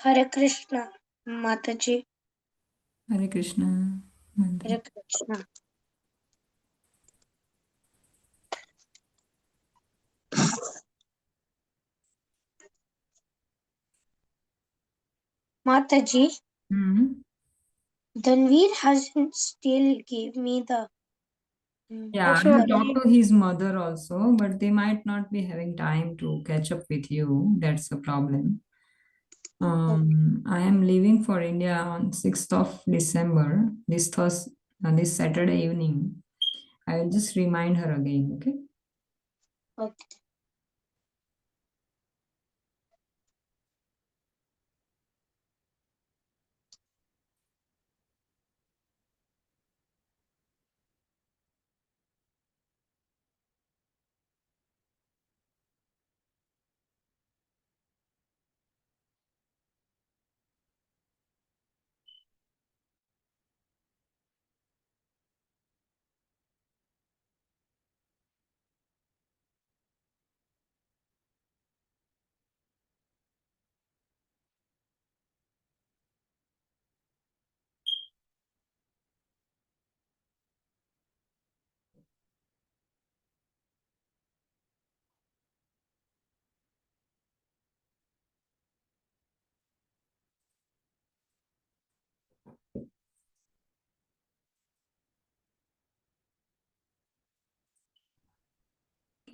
Hare Krishna, Mataji. Hare Krishna. Mantra. Hare Krishna. Mataji, Dhanvir hasn't still give me the Yeah, the he talked to his mother also, but they might not be having time to catch up with you. That's the problem. I am leaving for India on 6th of December, this Saturday evening. I will just remind her again, okay? Okay.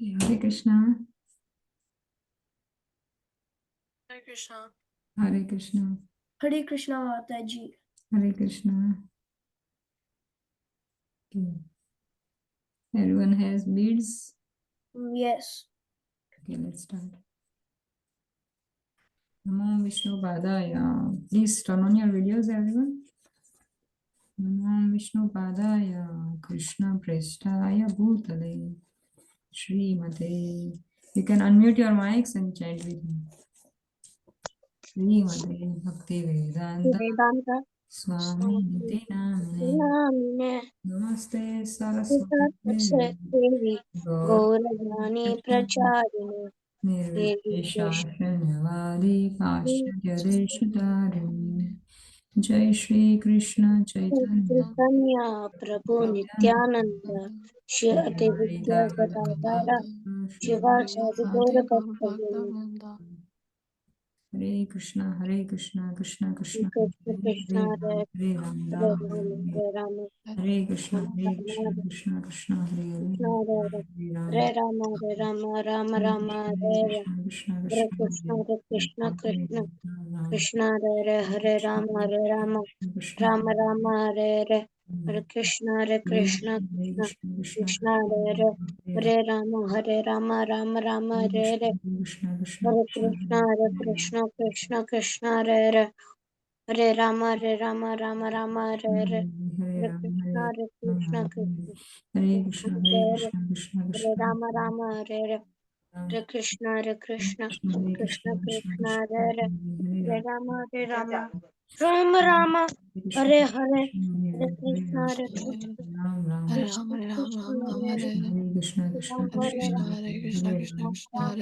Okay, Hare Krishna. Hare Krishna. Hare Krishna. Hare Krishna, Mataji. Hare Krishna. Okay. Everyone has beads? Yes. Okay, let's start. Namo Vishnu Padaya. Please turn on your videos, everyone. Namo Vishnu Padaya. Krishna Prestaya Bhutale. Srimate. You can unmute your mics and chant with me. Srimate Bhakti Vedanta Vedanta. Swami Niti Namine. Namine. Namaste Saraswati Devi. Gaur Gauravani Pracharine. Devi Nirvishashanyavadi Paschatyadeshitarini Jai Shri Krishna Chaitanya Chaitanya Prabhu Nityananda. Shri Advaita Gadadara. Shiva Sadi Gaura Bhaktavini. Hare Krishna, Hare Krishna, Krishna Krishna, Krishna Hare Krishna Hare, Hare Ram, Hare Ram Rama Ram, Hare Rama Hare Krishna, Rama Hare Krishna, Rama Krishna Krishna, Hare Krishna Hare, Hare Hare Ram, Hare Rama Hare Rama Rama Hare Rama Hare Krishna, Krishna Hare Krishna, Hare Krishna Hare Krishna Ram, Krishna Hare Hare Rama Hare Rama Krishna, Rama Rama Hare Hare Krishna Hare Krishna Krishna, Krishna Krishna Hare Hare Hare Rama Rama Rama Hare Krishna, Krishna Hare Krishna Krishna Krishna Hare Rama Rama Hare Hare Hare Ram, Krishna Krishna Hare Krishna Krishna, Hare Hare Krishna, Krishna Hare Krishna, Rama Rama Hare Ram, Hare Krishna Hare Krishna Krishna, Krishna Krishna Krishna, Hare Hare Hare Ram, Hare Rama Rama Rama Hare Krishna, Hare Krishna Hare Krishna, Hare Hare Ram, Ram, Hare Ram, Ram Ram, Hare Hare Hare. Krishna, Krishna Rama Hare Krishna, Krishna, Rama Hare Krishna, Hare Krishna Ram, Krishna, Hare Hare, Hare Ram, Hare Hare Ram, Krishna, Ram Ram, Hare Hare Hare. Krishna, Krishna Krishna, Hare Krishna, Hare Hare Krishna, Ram, Krishna Krishna, Hare Hare,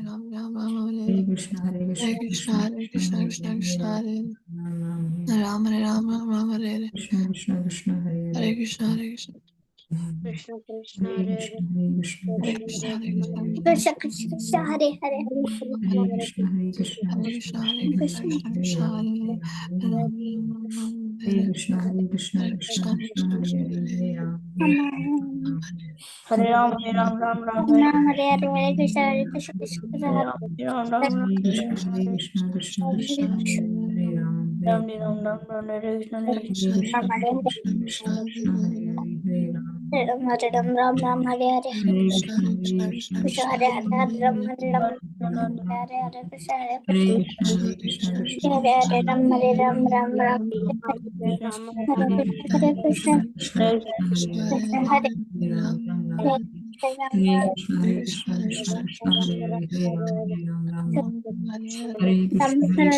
Ram Ram, Ram Hare Hare Hare. Krishna, Hare Hare Krishna, Krishna, Krishna Hare Krishna, Krishna, Krishna Hare Krishna, Ram, Hare Hare. Ram Ram, Ram Hare Ram, Ram Ram, Hare Hare. Krishna Krishna, Krishna Hare Hare Krishna, Hare Krishna. Hare. Krishna Krishna Hare Hare Krishna, Hare Krishna, Hare Hare Krishna Krishna, Krishna, Hare Hare Krishna, Hare. Krishna Krishna Krishna, Krishna Hare Hare. Hare Hare Hare Hare Krishna, Hare Krishna, Hare Krishna Krishna, Hare Krishna, Krishna, Hare Krishna Hare, Krishna, Hare Hare Hare. Hare, Hare Hare Hare. Ram, Ram Ram, Hare Hare Hare. Krishna, Hare Krishna, Hare Krishna Krishna, Hare Krishna, Krishna, Hare Krishna Hare, Hare Hare Hare. Ram, Hare Ram. Hare Hare Ram Krishna, Hare Krishna Hare Krishna Krishna Hare Hare Hare Krishna, Krishna, Hare Hare Krishna, Krishna, Krishna Krishna Krishna, Krishna, Hare Hare Hare Hare. Ram, Hare Ram. Hare Hare Krishna, Hare Krishna, Krishna, Hare Krishna Krishna, Krishna, Krishna Hare Krishna, Hare Hare. Hare, Hare Ram. Ram Ram Hare Hare Hare Hare Krishna, Krishna, Hare Hare Krishna, Krishna, Krishna Krishna Krishna, Krishna Hare Hare Krishna, Hare Hare. Ram Hare Hare Hare, Ram Hare Ram. Hare Hare Krishna Hare Hare Krishna Krishna, Hare Hare Krishna, Krishna, Krishna Krishna Hare Krishna, Hare Krishna, Ram Hare Hare Hare Hare, Ram Hare. Ram Ram Hare Hare Hare Krishna Krishna, Hare Krishna Krishna Krishna, Krishna Hare Krishna, Krishna, Hare Hare Hare, Hare, Krishna Hare Hare Ram, Hare Ram Ram, Ram, Ram Hare Ram, Hare. Hare Krishna, Krishna Krishna, Hare Hare, Hare Ram, Ram Ram. Hare Krishna, Hare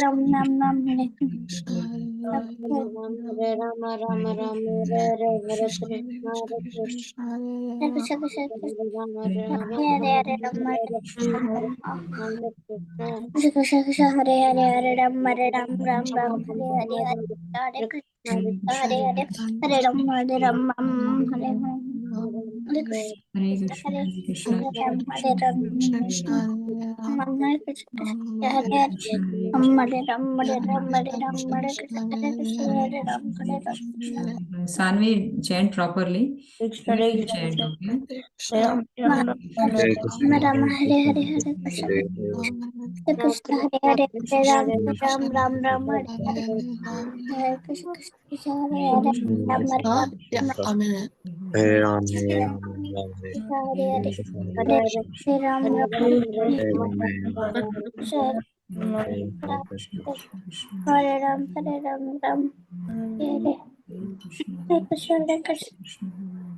Krishna, Krishna Hare Rama, Rama Rama, Hare Hare, Hare Krishna, Hare Krishna, Hare Rama, Rama Rama, Hare Hare, Hare Krishna, Hare Hare, Hare Ram, Hare Ram, Ram Ram, Hare Hare, Hare Krishna, Hare Krishna, Hare Krishna, Hare, Hare Ram, Hare Ram, Hare Hare, Hare Hare Krishna, Krishna, Hare Hare Krishna, Hare Krishna Ram, Hare Krishna, Ram, Hare Krishna, Hare Krishna, Hare Hare Hare, Krishna, Hare Hare Krishna, Ram, Hare Ram, Hare Ram, Hare Krishna, Hare Krishna, Hare Ram, Hare Ram, Sanvi, chant properly. You will chant, okay? Ram Ram, Hare Hare, Hare Krishna, Hare Krishna, Hare Hare, Hare Ram, Ram Ram, Ram Hare Hare, Hare Krishna, Krishna Hare Hare Hare, Krishna, Hare Ram Ram, Krishna, Huh? Hare Yeah, Krishna, a minute. Hare Ram, Hare Hare Ram, Ram Ram, Hare Krishna, Hare Hare Hare, Krishna, Hare Hare Krishna, Hare Ram Ram, Hare Ram, Hare Ram, Krishna Hare Hare Krishna, Krishna, Krishna Krishna, Hare Ram, Hare Ram, Ram Hare Hare Krishna, Hare, Hare Krishna, Krishna, Hare Krishna Krishna, Krishna,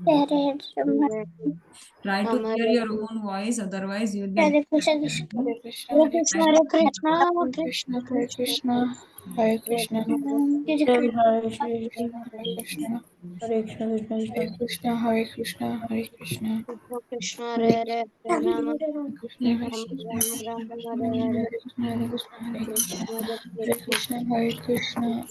Hare Hare Hare. Hare, Ram Try to Ram, hear Hare your own voice, otherwise you will get Hare Krishna, Krishna distracted. Hare Krishna, Hare Hare Krishna, Krishna, Hare Hare Krishna, Krishna, Krishna Hare Krishna, Krishna, Hare Hare Krishna, Ram, Hare Hare Krishna, Krishna, Hare Krishna, Hare Krishna, Hare Krishna, Hare Krishna, Hare Krishna, Krishna Krishna, Hare Hare Hare, Hare Krishna, Ram, Krishna Ram Krishna, Ram, Ram Hare Hare, Hare Krishna, Hare Krishna, Hare Krishna, Hare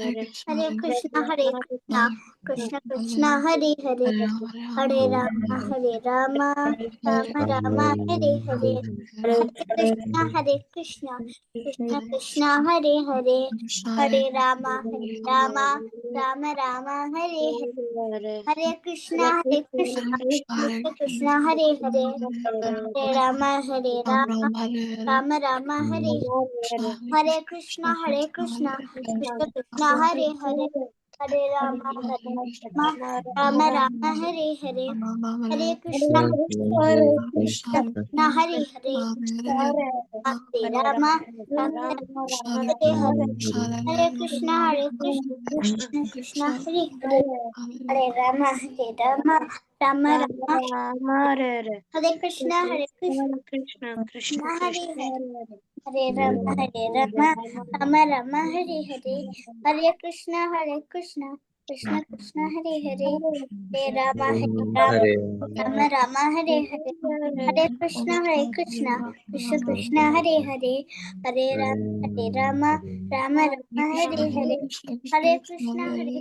Hare Krishna, Krishna, Hare Krishna, Krishna Krishna, Hare Hare, Hare Ram, Hare Ram, Ram Ram, Hare Hare, Hare Krishna, Krishna Hare Krishna, Krishna, Hare Krishna Krishna, Hare Hare Hare, Ram, Ram Ram, Hare Hare, Krishna, Krishna, Hare Hare Krishna, Krishna, Hare Krishna, Hare Hare Krishna, Krishna, Hare Ram, Hare Hare Ram, Krishna, Hare Krishna, Hare Krishna, Hare Hare Krishna, Hare, Krishna, Krishna Krishna, Krishna, Hare Hare Rama Rama, Krishna, Hare Rama Rama Hare Rama, Krishna, Hare Hare Krishna, Krishna, Hare Krishna, Krishna, Hare Krishna Krishna, Ram, Hare Ram, Hare, Ram, Hare Hare Rama, Hare Hare Rama, Rama Hare Hare, Hare Krishna, Hare Hare Krishna, Hare Krishna, Krishna Krishna, Hare Hare Hare, Hare Hare Rama, Hare Rama, Rama Ram, Rama, Ram, Hare Ram, Hare, Hare Krishna, Hare Krishna, Krishna Krishna, Hare Hare, Hare Rama, Hare Rama, Rama Rama, Hare Hare, Hare Krishna, Hare Krishna, Krishna Krishna, Hare Hare, Hare Rama, Hare Rama, Rama Rama, Hare Hare Krishna, Hare Krishna, Krishna Krishna, Hare Hare, Hare Rama, Hare Rama, Rama Rama, Hare Hare, Hare Krishna, Ram, Hare Ram, Krishna, Hare Krishna Krishna, Krishna, Hare Hare, Hare Rama, Rama Rama, Hare Hare, Hare Krishna, Hare Krishna, Krishna Krishna, Hare Hare, Hare Rama, Hare Rama, Rama Rama, Hare Krishna, Hare Krishna, Krishna, Krishna Hare Krishna, Hare, Hare Rama, Hare Rama, Rama Rama, Hare Hare, Hare Krishna, Hare Krishna, Krishna Krishna, Hare Hare, Hare Rama, Hare Rama, Hare Rama Rama, Hare Hare, Hare Krishna, Hare Krishna, Krishna Krishna, Hare Hare, Hare Rama, Hare Rama, Rama Rama, Hare Hare, Hare Krishna, Hare Krishna, Krishna Krishna, Hare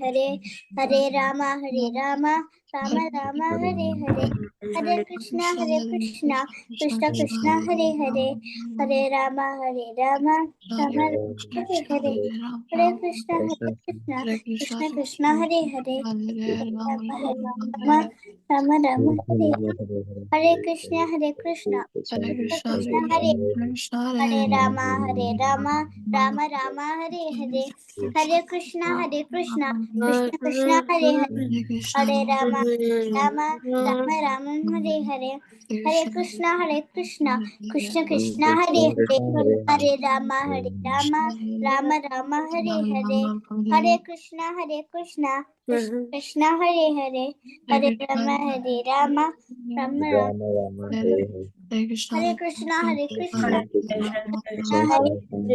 Hare, Hare Rama, Hare Rama, Rama Rama, Hare Hare, Hare Krishna, Hare Krishna, Krishna Krishna, Hare Hare, Hare Rama, Hare Rama, Rama Rama, Hare Hare, Hare Krishna, Hare Krishna, Krishna Krishna, Hare Hare, Hare Rama, Hare Rama, Rama Rama, Hare Hare, Hare Krishna, Hare Krishna, Krishna Krishna, Hare Hare Rama, Hare Rama, Rama Rama, Hare Hare, Hare Krishna, Hare Krishna, Krishna Krishna, Hare Hare, Hare Rama, Rama, Rama Rama, Hare Hare, Hare Krishna, Hare Krishna, Krishna Krishna, Hare Hare, Hare Rama, Hare Rama, Rama Rama, Hare Hare, Hare Krishna, Hare Krishna, Krishna Krishna, Hare Hare, Hare Rama, Hare Rama, Rama Rama, Rama, Rama, Hare Hare Hare Krishna, Hare Krishna, Hare Krishna, Krishna Krishna Hare Hare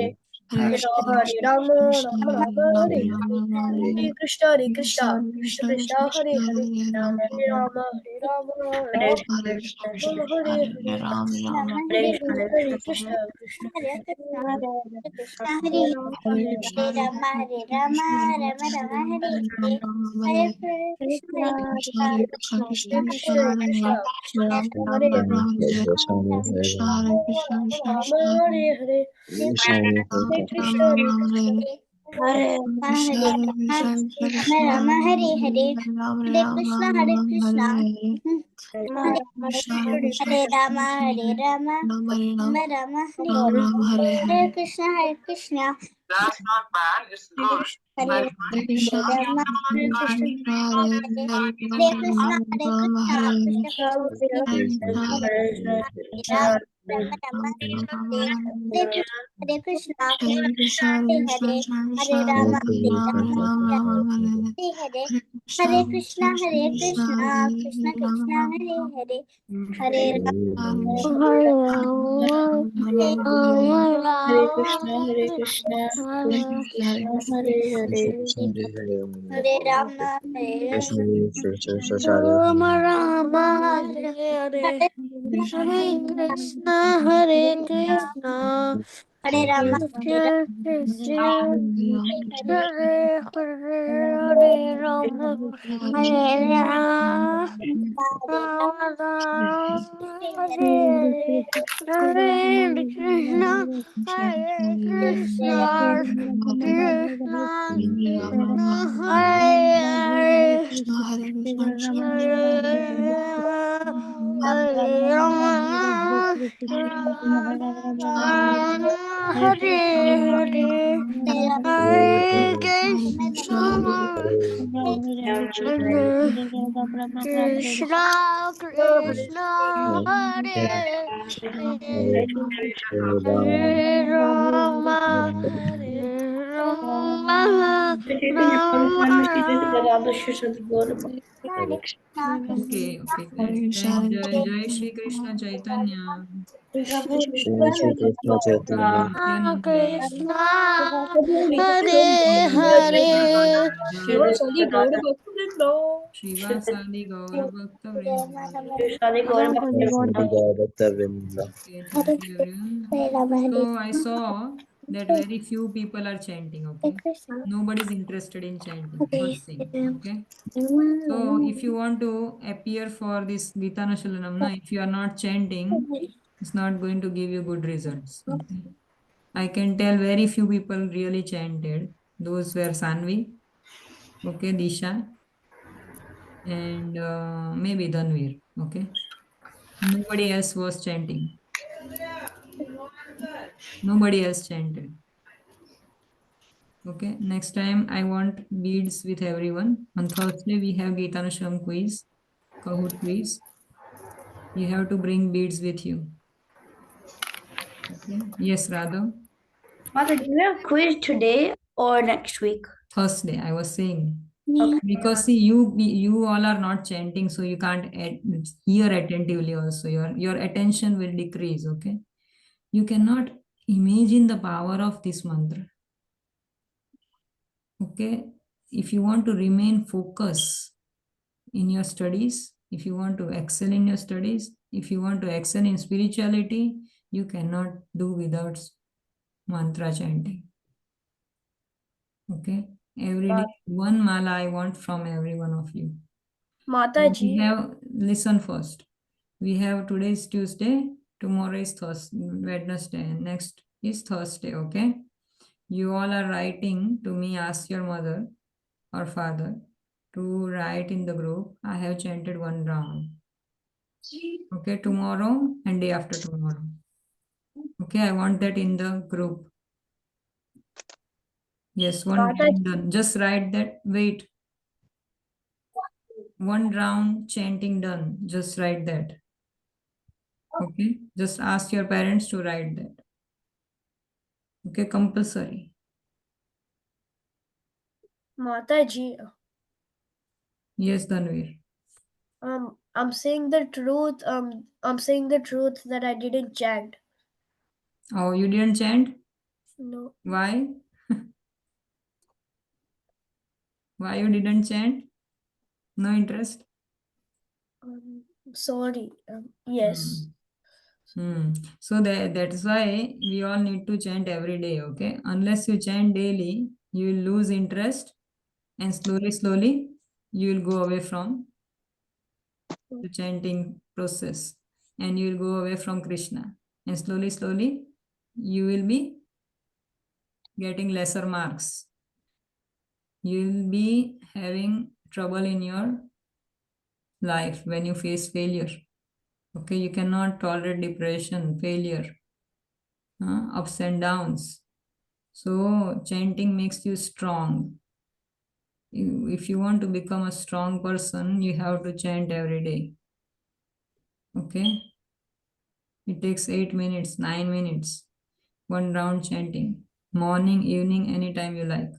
Hare Hare Rama, Rama Rama Hare Hare, Hare Krishna, Hare Krishna, Krishna Krishna, Hare Hare, Hare Rama, Hare Rama, Rama Rama, Hare Hare, Rama, Hare Hare Krishna, Hare Krishna, Krishna Hare Krishna, Krishna, Hare Krishna, Hare Hare Rama, Hare Hare Rama, Rama, Hare Rama, Rama Rama, Hare Hare, Hare Krishna, Hare Krishna, Hare Krishna, Hare Krishna, Krishna Krishna, Hare Hare, Hare Krishna, Hare Krishna, Rama, Rama, Hare Hare, Hare Hare Krishna, Hare Krishna, Hare Krishna. Hare Rama, Hare Hare, Hare Krishna, Hare Krishna, Hare Hare Rama, Hare Rama, Rama Rama, Hare Krishna, Hare Krishna, That's not bad. It's good. Hare Rama, Hare Krishna. Hare Krishna, Hare Krishna, Krishna Ram Krishna, Hare Hare Krishna, Rama Hare Rama, Rama Hare Hare, Krishna. Hare Krishna, Krishna Krishna, Hare Hare, Hare Rama, Hare Rama, Hare Hare, Hare Krishna, Hare Krishna, Krishna Krishna, Hare Hare, Hare Rama, Hare Hare Krishna, Hare Krishna, Krishna Krishna, Hare Hare. Hare Rama, Hare Rama, Rama Rama, Hare Hare. Hare Hare Krishna, Hare Krishna, Hare Rama, Hare Krishna Krishna, Rama, Hare Hare, Hare Rama, Hare Rama, Hare Rama Rama, Hare Hare Hare, Hare Krishna, Hare Krishna, Krishna Krishna, Hare Hare, Hare Rama, Hare Hare, Hare Krishna, Hare Krishna, Krishna, Hare Hare, Hare Rama, Hare Rama, Rama Okay, okay. Let's chant Jai Jai Shri Krishna Chaitanya. Nityananda. Krishna, Shri Hare Advaita Hare, Gadadhar Shivasadi Gaura Bhaktivinoda. Srivasadi Gaura Bhakta Vrinda. Okay, thank you everyone. So I saw that very few people are chanting, okay? Nobody is interested in chanting, first thing, okay? So if you want to appear for this Gita Nashalanam, if you are not chanting, it's not going to give you good results, okay? I can tell very few people really chanted. Those were Sanvi, okay, Disha, and maybe Dhanvir, okay? Nobody else was chanting. Nobody else chanted. Okay, next time I want beads with everyone. On Thursday, we have Gitanashram quiz, Kahoot quiz. You have to bring beads with you. Okay, yes, Radha. Mother, do you have quiz today or next week? Thursday, I was saying. Because see, you all are not chanting, so you can't hear attentively also. Your attention will decrease, okay? You cannot imagine the power of this mantra. Okay, if you want to remain focused in your studies, if you want to excel in your studies, if you want to excel in spirituality, you cannot do without mantra chanting. Okay, every day one mala I want from every one of you. We have, listen first. We have today is Tuesday, tomorrow is Thursday, Wednesday, and next is Thursday. Okay, you all are writing to me. Ask your mother or father to write in the group. I have chanted one round. Okay, tomorrow and day after tomorrow. Okay, I want that in the group. Yes, one round done. Just write that. Wait. One round chanting done. Just write that. Okay, just ask your parents to write that. Okay, compulsory. Mataji, Yes, Dhanvir. I'm saying the truth. I'm saying the truth that I didn't chant. Oh, you didn't chant? No. Why? Why you didn't chant? No interest? Sorry. Yes. So that's why we all need to chant every day, okay? Unless you chant daily, you will lose interest and slowly you will go away from the chanting process and you will go away from Krishna. And slowly you will be getting lesser marks. You will be having trouble in your life when you face failure. Okay, you cannot tolerate depression, failure, ups and downs. So chanting makes you strong. If you want to become a strong person, you have to chant every day. Okay, it takes 8 minutes, 9 minutes, one round chanting, morning, evening, anytime you like.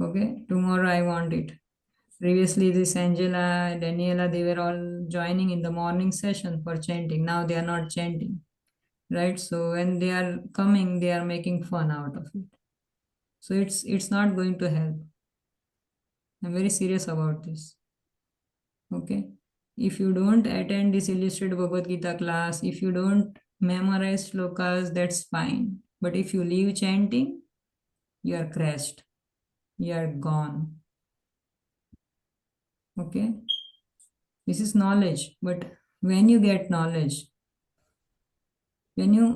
Okay, tomorrow I want it. Previously, this Angela, Daniela, they were all joining in the morning session for chanting. Now they are not chanting, right? So when they are coming, they are making fun out of it. So it's not going to help. I'm very serious about this. Okay. If you don't attend this illustrated Bhagavad Gita class, if you don't memorize slokas, that's fine. But if you leave chanting, you are crashed. You are gone. Okay. This is knowledge. But when you get knowledge, when you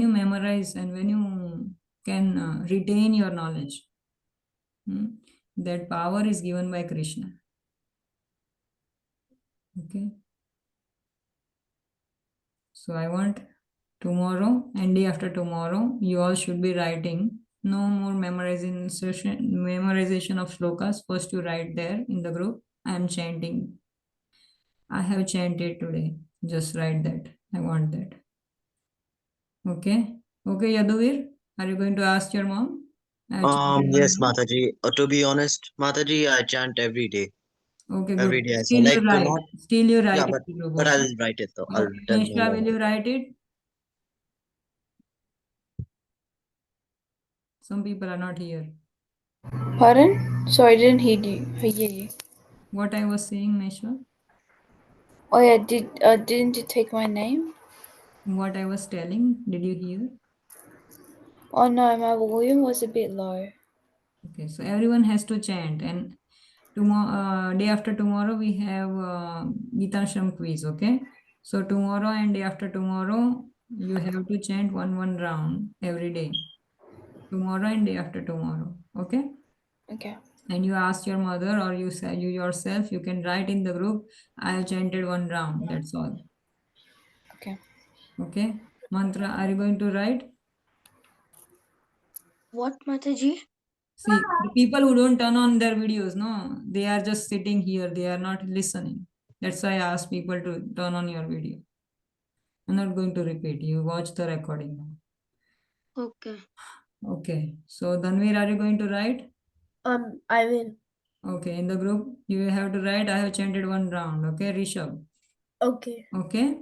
memorize and when you can retain your knowledge, that power is given by Krishna. Okay. So I want tomorrow and day after tomorrow, you all should be writing. No more memorization of slokas. First, you write there in the group. I am chanting. I have chanted today. Just write that. I want that. Okay. Okay, Yaduvir, are you going to ask your mom? I have chanted one Yes, round. Mataji. To be honest, Mataji, I chant every day. Okay, good. Every day. So Still you like write. not, Still you yeah, write in the group. but Okay. I'll write it though. I'll Okay. tell my Nishra, will mom. you write it? Some people are not here. Pardon? Sorry, I didn't hear you. What I was saying, Nishra? Oh yeah, didn't you take my name? What I was telling, did you hear? Oh no, my volume was a bit low. Okay, so everyone has to chant, and tomorrow, day after tomorrow, we have Gita Shram quiz. Okay, so tomorrow and day after tomorrow, you have to chant one round every day. Tomorrow and day after tomorrow. Okay, Okay. and you ask your mother or you say you yourself. You can write in the group. I have chanted one round. That's all. Okay. Okay, mantra. Are you going to write? What, Mataji? See, the people who don't turn on their videos, no, they are just sitting here. They are not listening. That's why I ask people to turn on your video. I'm not going to repeat. You watch the recording now. Okay. Okay. So, Dhanvir, are you going to write? I will. Okay. In the group, you have to write. I have chanted one round. Okay, Rishabh. Okay. Okay.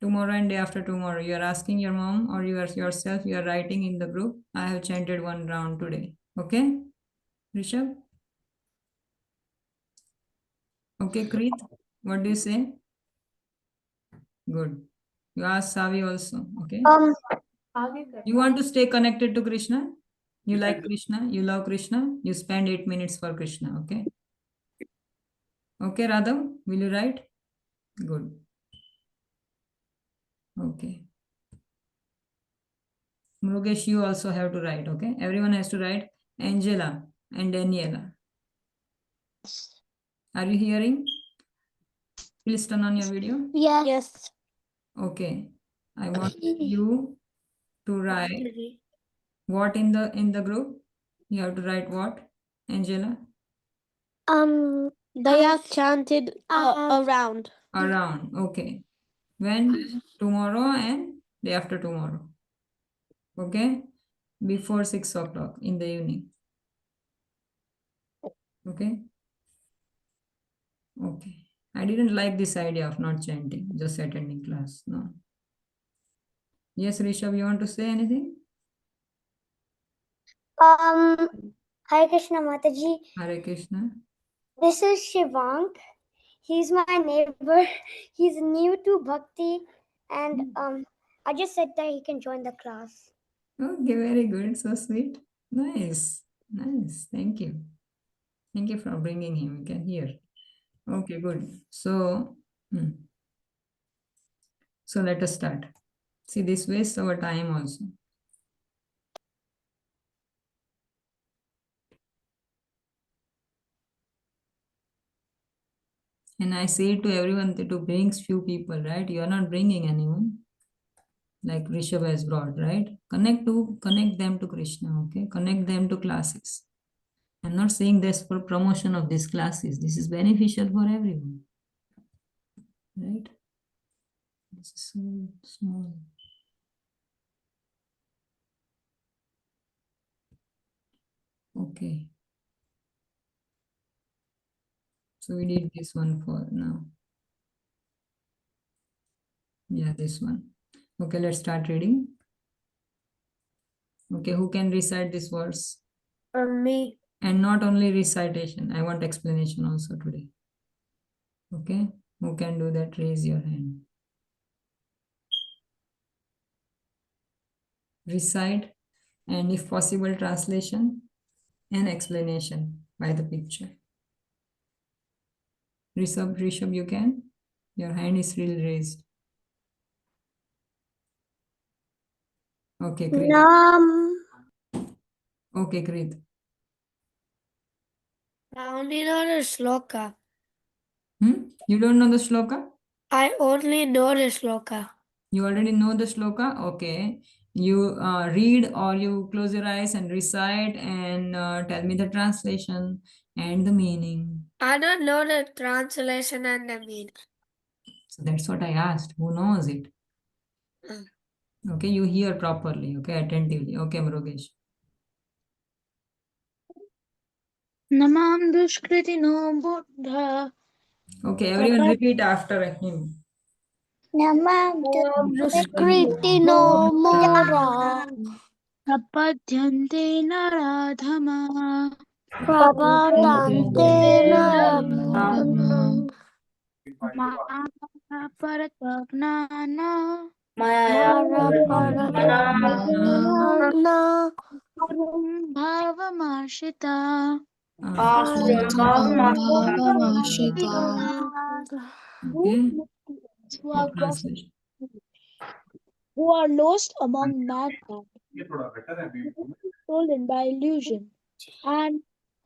Tomorrow and day after tomorrow, you are asking your mom or you are yourself, you are writing in the group. I have chanted one round today. Okay, Rishabh? Okay, Kreet, what do you say? Good. You ask Savi also. Okay. You want to stay connected to Krishna? You like Krishna? You love Krishna? You spend 8 minutes for Krishna. Okay. Okay, Radhav, will you write? Good. Okay. Murugesh, you also have to write. Okay. Everyone has to write. Angela and Daniela. Are you hearing? Please turn on your video. Yes. Okay. I want you to write what in the group. You have to write what, Angela? Daya chanted around. Around. Okay. When? Tomorrow and day after tomorrow. Okay. Before 6 o'clock in the evening. Okay. Okay. I didn't like this idea of not chanting, just attending class. No. Yes, Rishabh, you want to say anything? Hare Krishna Mataji. Hare Krishna. This is Shivank. He's my neighbor. He's new to Bhakti, and I just said that he can join the class. Okay, very good. So sweet. Nice. Nice. Thank you. Thank you for bringing him. You can hear. Okay, good. So, so let us start. See, this wastes our time also. And I say to everyone to bring few people, right? You are not bringing anyone. Like Rishabh has brought, right? Connect them to Krishna, okay? Connect them to classes. I'm not saying this for promotion of these classes. This is beneficial for everyone, right? This is so small. Okay. So we did this one for now. Yeah, this one. Okay, let's start reading. Okay, who can recite this verse? Me. And not only recitation, I want explanation also today. Okay, who can do that? Raise your hand. Recite, and if possible, translation and explanation by the picture. Rishabh, you can? Your hand is still raised. Okay, Krit. Nam. Okay, Krit. I only know the sloka. You don't know the shloka? I only know the sloka. You already know the shloka? Okay. You read or you close your eyes and recite and tell me the translation and the meaning. I don't know the translation and the meaning. So that's what I asked. Who knows it? Mm. Okay, you hear properly. Okay, attentively. Okay, Mrugesh. Namam dushkritino buddha. Okay, everyone repeat after him. Namam Duskritino mora. prapadyante naradhama. Prabhatante naradhana. Maya paratapnana. Mara paratapana. Arum bhavamarshita. Okay, Who are translation. who are lost among mankind, stolen by illusion, and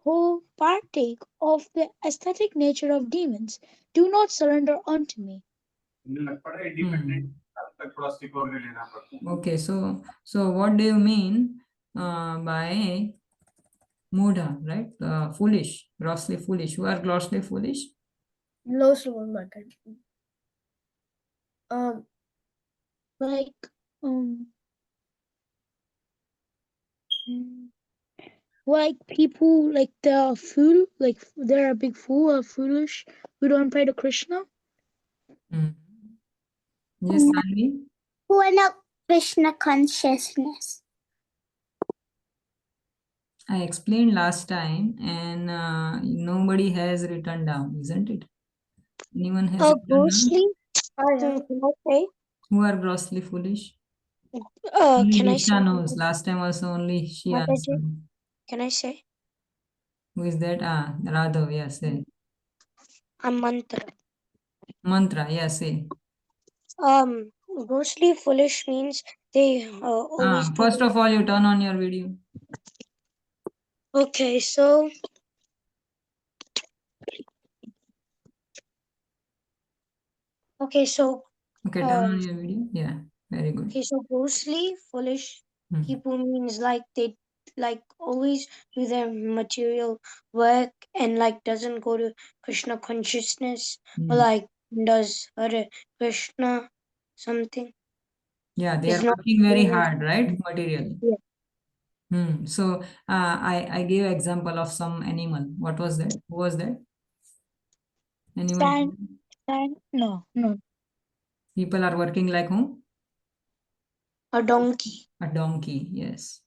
who partake of the aesthetic nature of demons, do not surrender unto me. Okay, so what do you mean by mudha, right? Foolish, grossly foolish. Who are grossly foolish? Lost among mankind. Like, um, mm, like people, like the fool, like they're a big fool or foolish, who don't pray to Krishna. Yes, Sanvi? Who are not Krishna consciousness. I explained last time and nobody has written down, isn't it? Anyone has written down? Grossly. Can I say? Who are grossly foolish? Only Can I say? Disha knows. Last time also only she Mataji, answered. can I say? Who is that? Radhav, yes, say. A mantra. Mantra, yes, say. Grossly foolish means they always do. First of all, you turn on your video. Okay, so okay, so Okay, turn on your video. Yeah, very good. okay, so grossly foolish Hmm. people means like they like always do their material work and like doesn't go to Krishna consciousness or like does Hare Krishna something. Yeah, they Is are not working very doing- hard, right? Materially. Yeah. So I gave example of some animal. What was that? Who was that? Anyone? No. People are working like whom? A donkey. A donkey, yes.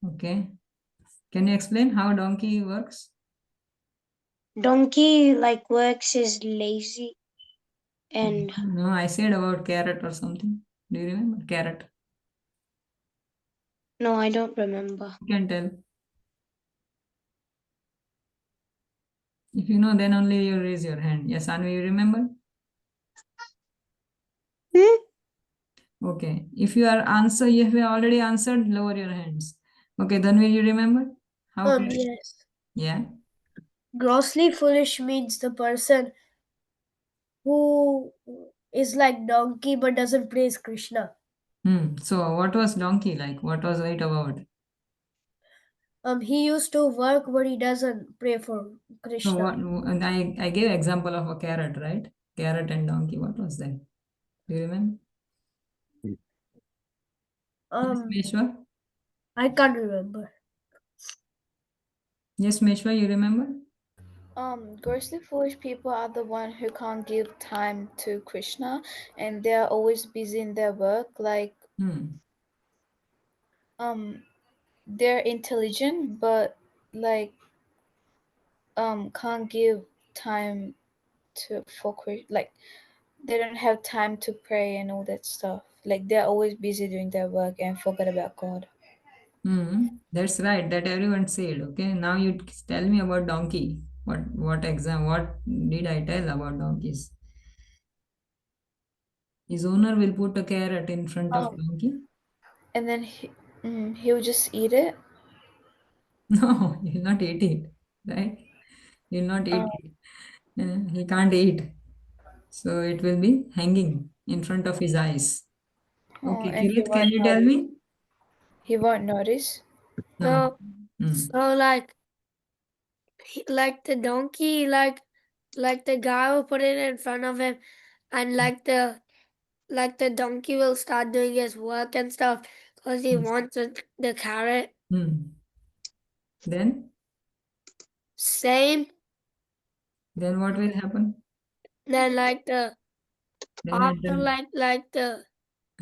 Okay. Can you explain how donkey works? Donkey like works is lazy and No, I said about carrot or something. Do you remember? Carrot. no, I don't remember. You can tell. If you know, then only you raise your hand. Yes, Anvi, you remember? Okay. If you are answer, if you already answered, lower your hands. Okay, then will you remember? How? Yes. Yeah. Grossly foolish means the person who is like donkey but doesn't praise Krishna. So what was donkey like? What was it about? He used to work but he doesn't pray for So what? Krishna. And I gave example of a carrot, right? Carrot and donkey. What was that? Do you remember? Yes, Um, Meshwar? I can't remember. Yes, Meshwar, you remember? Grossly foolish people are the one who can't give time to Krishna, and they're always busy in their work. Like, Hmm. they're intelligent, but like, can't give time like, they don't have time to pray and all that stuff. Like, they're always busy doing their work and forget about God. That's right. That everyone said. Okay. Now you tell me about donkey. What did I tell about donkeys? His owner will put a carrot in front of Um, donkey. and then he'll just eat it. No, he'll not eat it. Right? He'll not eat Um, it. He can't eat. So it will be hanging in front of his eyes. Okay, and Kirit, can you tell me? he won't notice. No. So, Hmm. so like the donkey, like the guy will put it in front of him, and like the donkey will start doing his work and stuff because he wants the carrot. Hmm. Then Same. what will happen? Then like the Then at after the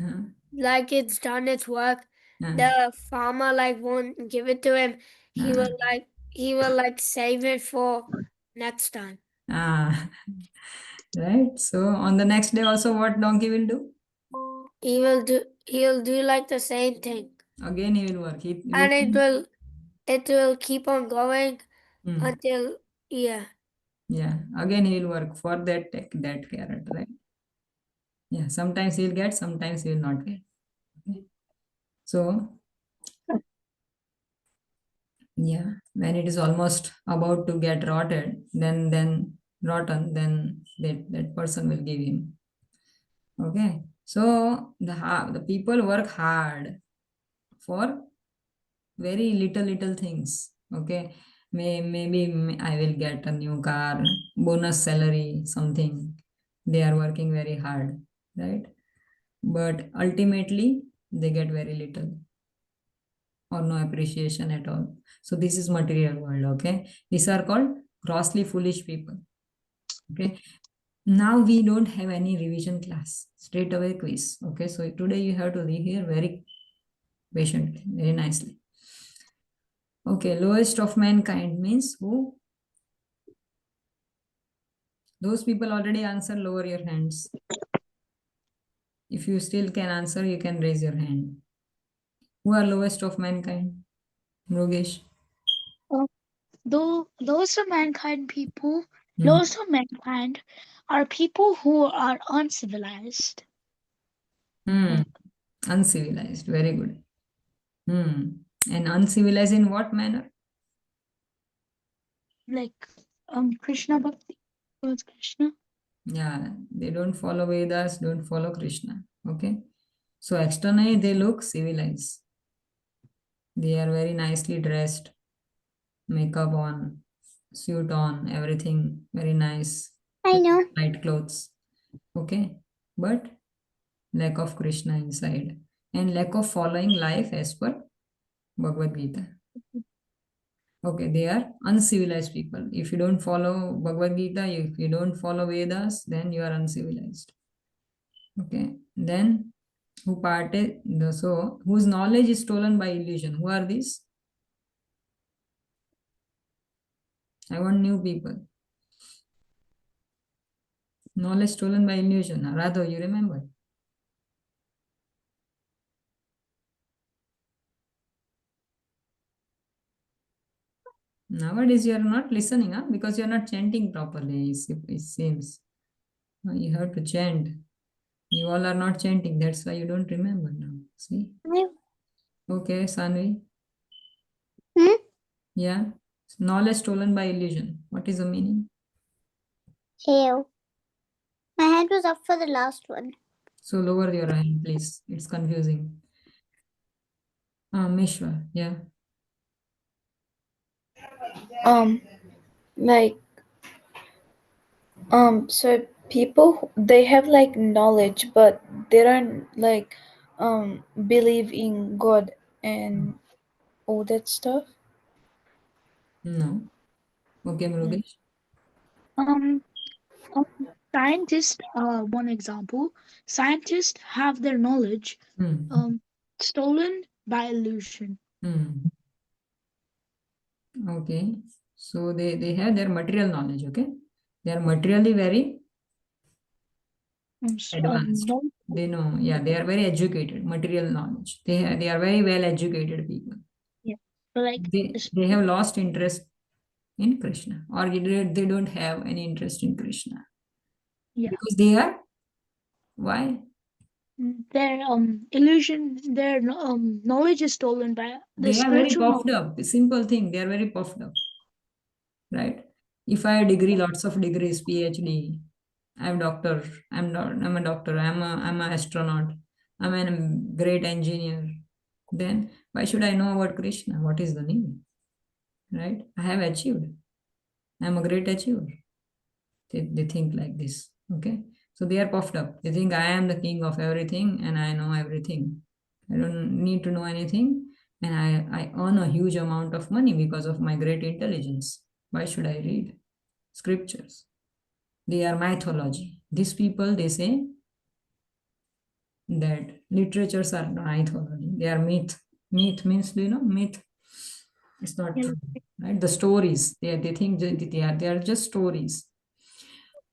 uh, like it's done its work, uh, the farmer like won't give it to him. uh, He will like save it for next time. ah, right. So on the next day also what donkey will do? He'll do like the same thing. Again he will work. And it will keep on going Hmm. until yeah. Yeah. Again he will work for that carrot, right? Yeah. Sometimes he'll get, sometimes he will not get. Okay. So yeah, when it is almost about to get rotted, then rotten, then that person will give him. Okay. So the people work hard for very little things. Okay. Maybe I will get a new car, bonus salary, something. They are working very hard, right? But ultimately they get very little or no appreciation at all. So this is material world. Okay. These are called grossly foolish people. Okay. Now we don't have any revision class. Straight away quiz. Okay. So today you have to rehear very patiently, very nicely. Okay. Lowest of mankind means who? Those people already answer, lower your hands. If you still can answer, you can raise your hand. Who are lowest of mankind? Murugesh. Though those are mankind people, Hmm. those of mankind are people who are uncivilized. Hmm. Uncivilized. Very good. Hmm. And uncivilized in what manner? Like Krishna Bhakti towards Krishna. Yeah, they don't follow Vedas, don't follow Krishna. Okay. So externally they look civilized. They are very nicely dressed, makeup on, suit on, everything very nice. I know. Light clothes. Okay. But lack of Krishna inside and lack of following life as per Bhagavad Gita. Okay, they are uncivilized people. If you don't follow Bhagavad Gita, if you don't follow Vedas, then you are uncivilized. Okay, then whose knowledge is stolen by illusion? Who are these? I want new people. Knowledge stolen by illusion. Radho, you remember? Nowadays you are not listening, huh? Because you are not chanting properly. It seems you have to chant. You all are not chanting. That's why you don't remember now. See? Okay, Sanvi. Hmm? Yeah. Knowledge stolen by illusion. What is the meaning? Hell. My hand was up for the last one. So lower your hand, please. It's confusing. Mishwa, yeah. Like so people they have like knowledge, but they don't like believe in God and all that stuff. No. Okay, Mrugesh. Um, Scientists, one example, scientists have their knowledge Hmm. stolen by illusion. Hmm. Okay. So they have their material knowledge, okay? They are materially very advanced. No, They know, yeah, they are very educated, material knowledge. They are very well educated people. yeah, but like They have lost interest in Krishna, or they don't have any interest in Krishna. yeah, Because they are, why? their illusion, their knowledge is stolen by the They are very spiritual puffed knowledge. up. Simple thing, they are very puffed up, right? If I degree, lots of degrees, PhD, I'm doctor, I'm a doctor, I'm an astronaut, I'm a great engineer. Then why should I know about Krishna? What is the need? Right? I have achieved. I'm a great achiever. They think like this. Okay. So they are puffed up. They think I am the king of everything and I know everything. I don't need to know anything. And I earn a huge amount of money because of my great intelligence. Why should I read scriptures? They are mythology. These people, they say that literatures are mythology. They are myth. Myth means, do you know, myth. It's not Yeah, true, right? The stories, they think they are just stories.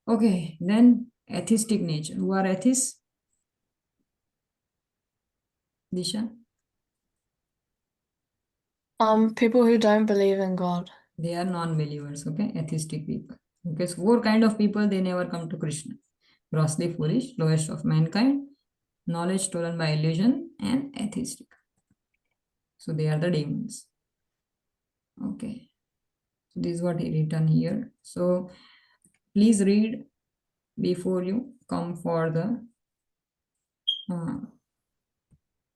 Okay, then atheistic nature. Who are atheists? Disha? People who don't believe in God. They are non-believers, okay? Atheistic people. Okay, so four kind of people, they never come to Krishna. Grossly foolish, lowest of mankind, knowledge stolen by illusion, and atheistic. So they are the demons. Okay. So this is what he written here. So please read before you come for the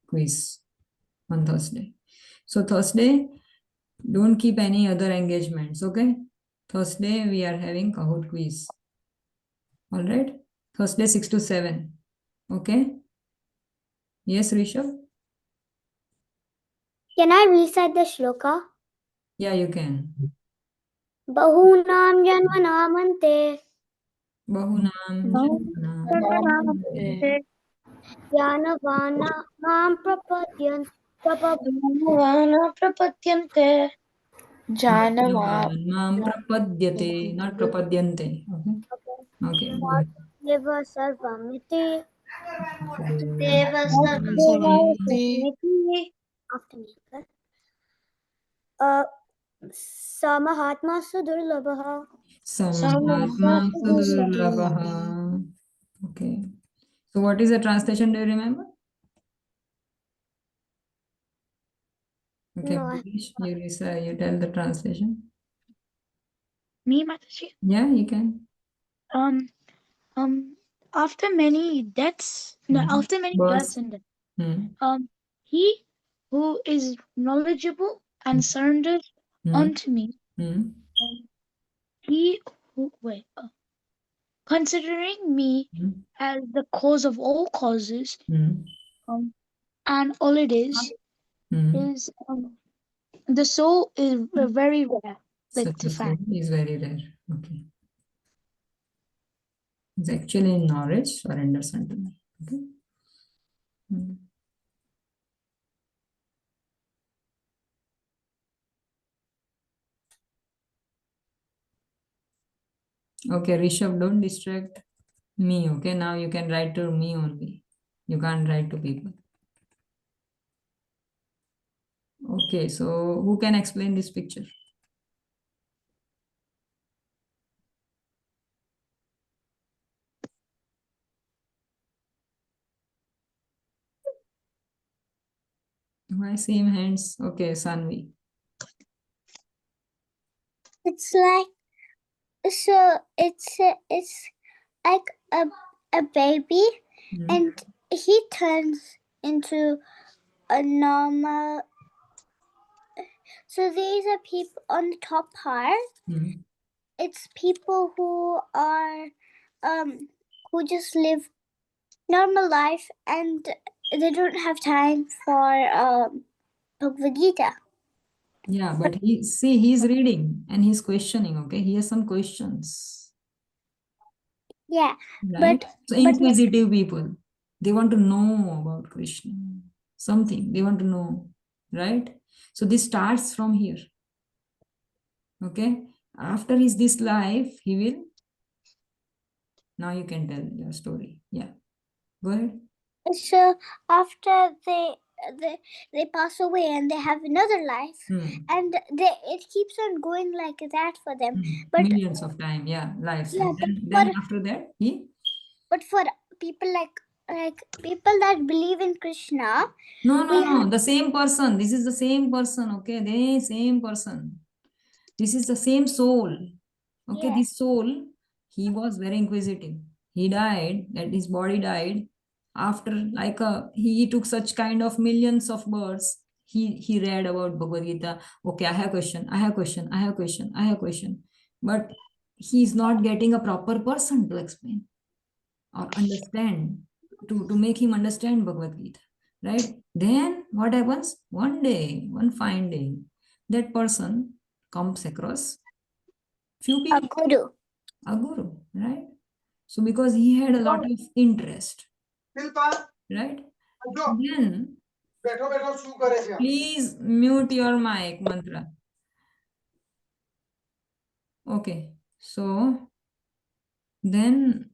quiz on Thursday. So Thursday, don't keep any other engagements, okay? Thursday, we are having Kahoot quiz. All right? Thursday, 6 to 7. Okay? Yes, Rishabh? Can I recite the shloka? Yeah, you can. Bahunam janmanamante Bahunam janmanam. Yanavana mam Prapadyante Janava Mam prapadyate, not prapadyante. Okay? Okay, go ahead. Deva sarvamiti Deva Sarvamiti. after me. Samahatma sudurlabha. Samahatma sudurlabha. Okay. So what is the translation? Do you remember? Okay, No, Manish, you tell the translation. Me, Mataji. Yeah, you can. Um, after many deaths, no, Mhm. after many Births. deaths and deaths, Hmm. he who is knowledgeable and surrenders Hmm. unto me, Hmm. he who considering me Hmm. as the cause of all causes, Hmm. and all it is Hmm. the soul is very rare, like Such to a soul find. is very rare. Okay. It's actually in knowledge, surrenders unto me. Okay. Hmm. Okay, Rishabh, don't distract me. Okay, now you can write to me only. You can't write to people. Okay, so who can explain this picture? Why same hands? Okay, Sanvi. it's like so. It's like a baby, Hmm. and he turns into a normal. So these are people on the top part. Hmm. It's people who are who just live normal life and they don't have time for Bhagavad Gita. Yeah, but he's reading and he's questioning. Okay, he has some questions, Yeah, right? So but inquisitive people, they want to know about Krishna, something they want to know, right? So this starts from here. Okay, after this life, he will. Now you can tell your story. Yeah, go ahead. so after they pass away and they have another life, and it keeps on going like that for them. But Millions of time, yeah, lives. yeah, And but then for after that, he. but for people like people that believe in Krishna, No, the same person. This is the same person, okay? The same person. This is the same soul. Okay, yeah. this soul, he was very inquisitive. He died, that his body died after like he took such kind of millions of births. He read about Bhagavad Gita. Okay, I have question, I have question, I have question, I have question. But he's not getting a proper person to explain or understand, to make him understand Bhagavad Gita. Right? Then what happens? One day, one fine day, that person comes across few A people, guru. a guru, right? So because he had a lot of interest, right? Then please mute your mic, Mantra. Okay, so then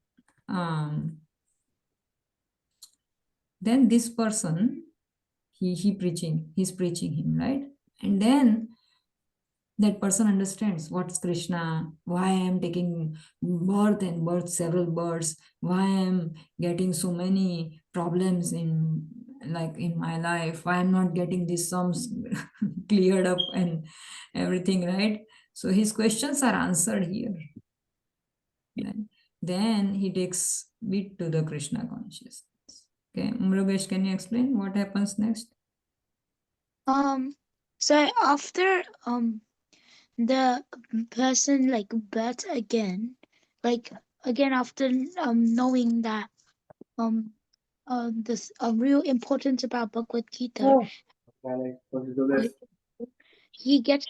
then this person, he's preaching him, right? And then that person understands what's Krishna, why I am taking birth and birth, several births, why I am getting so many problems in my life, why I'm not getting these sums cleared up and everything, right? So his questions are answered here. Right? Then he takes bit to the Krishna consciousness. Okay, Mrugesh, can you explain what happens next? So after the person like bet again, like again after knowing that this real importance about Bhagavad Gita, he gets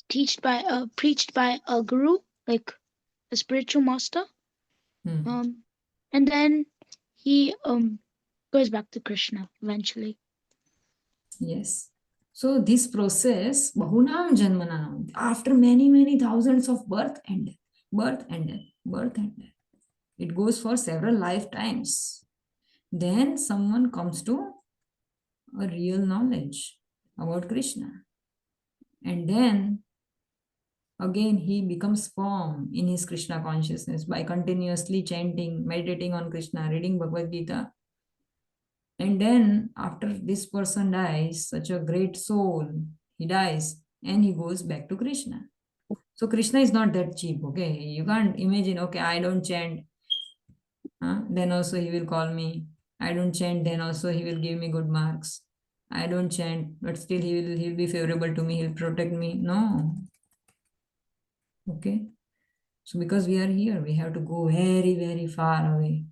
preached by a guru, like a spiritual master, and then he goes back to Krishna eventually. Yes. So this process, bahunam janmanam, after many thousands of birth and death, birth and death, birth and death. It goes for several lifetimes. Then someone comes to a real knowledge about Krishna. And then again he becomes firm in his Krishna consciousness by continuously chanting, meditating on Krishna, reading Bhagavad Gita. And then after this person dies, such a great soul, he dies and he goes back to Krishna. So Krishna is not that cheap, okay? You can't imagine, okay, I don't chant, then also he will call me. I don't chant, then also he will give me good marks. I don't chant, but still he'll be favorable to me, he'll protect me. No. Okay. So because we are here, we have to go very far away.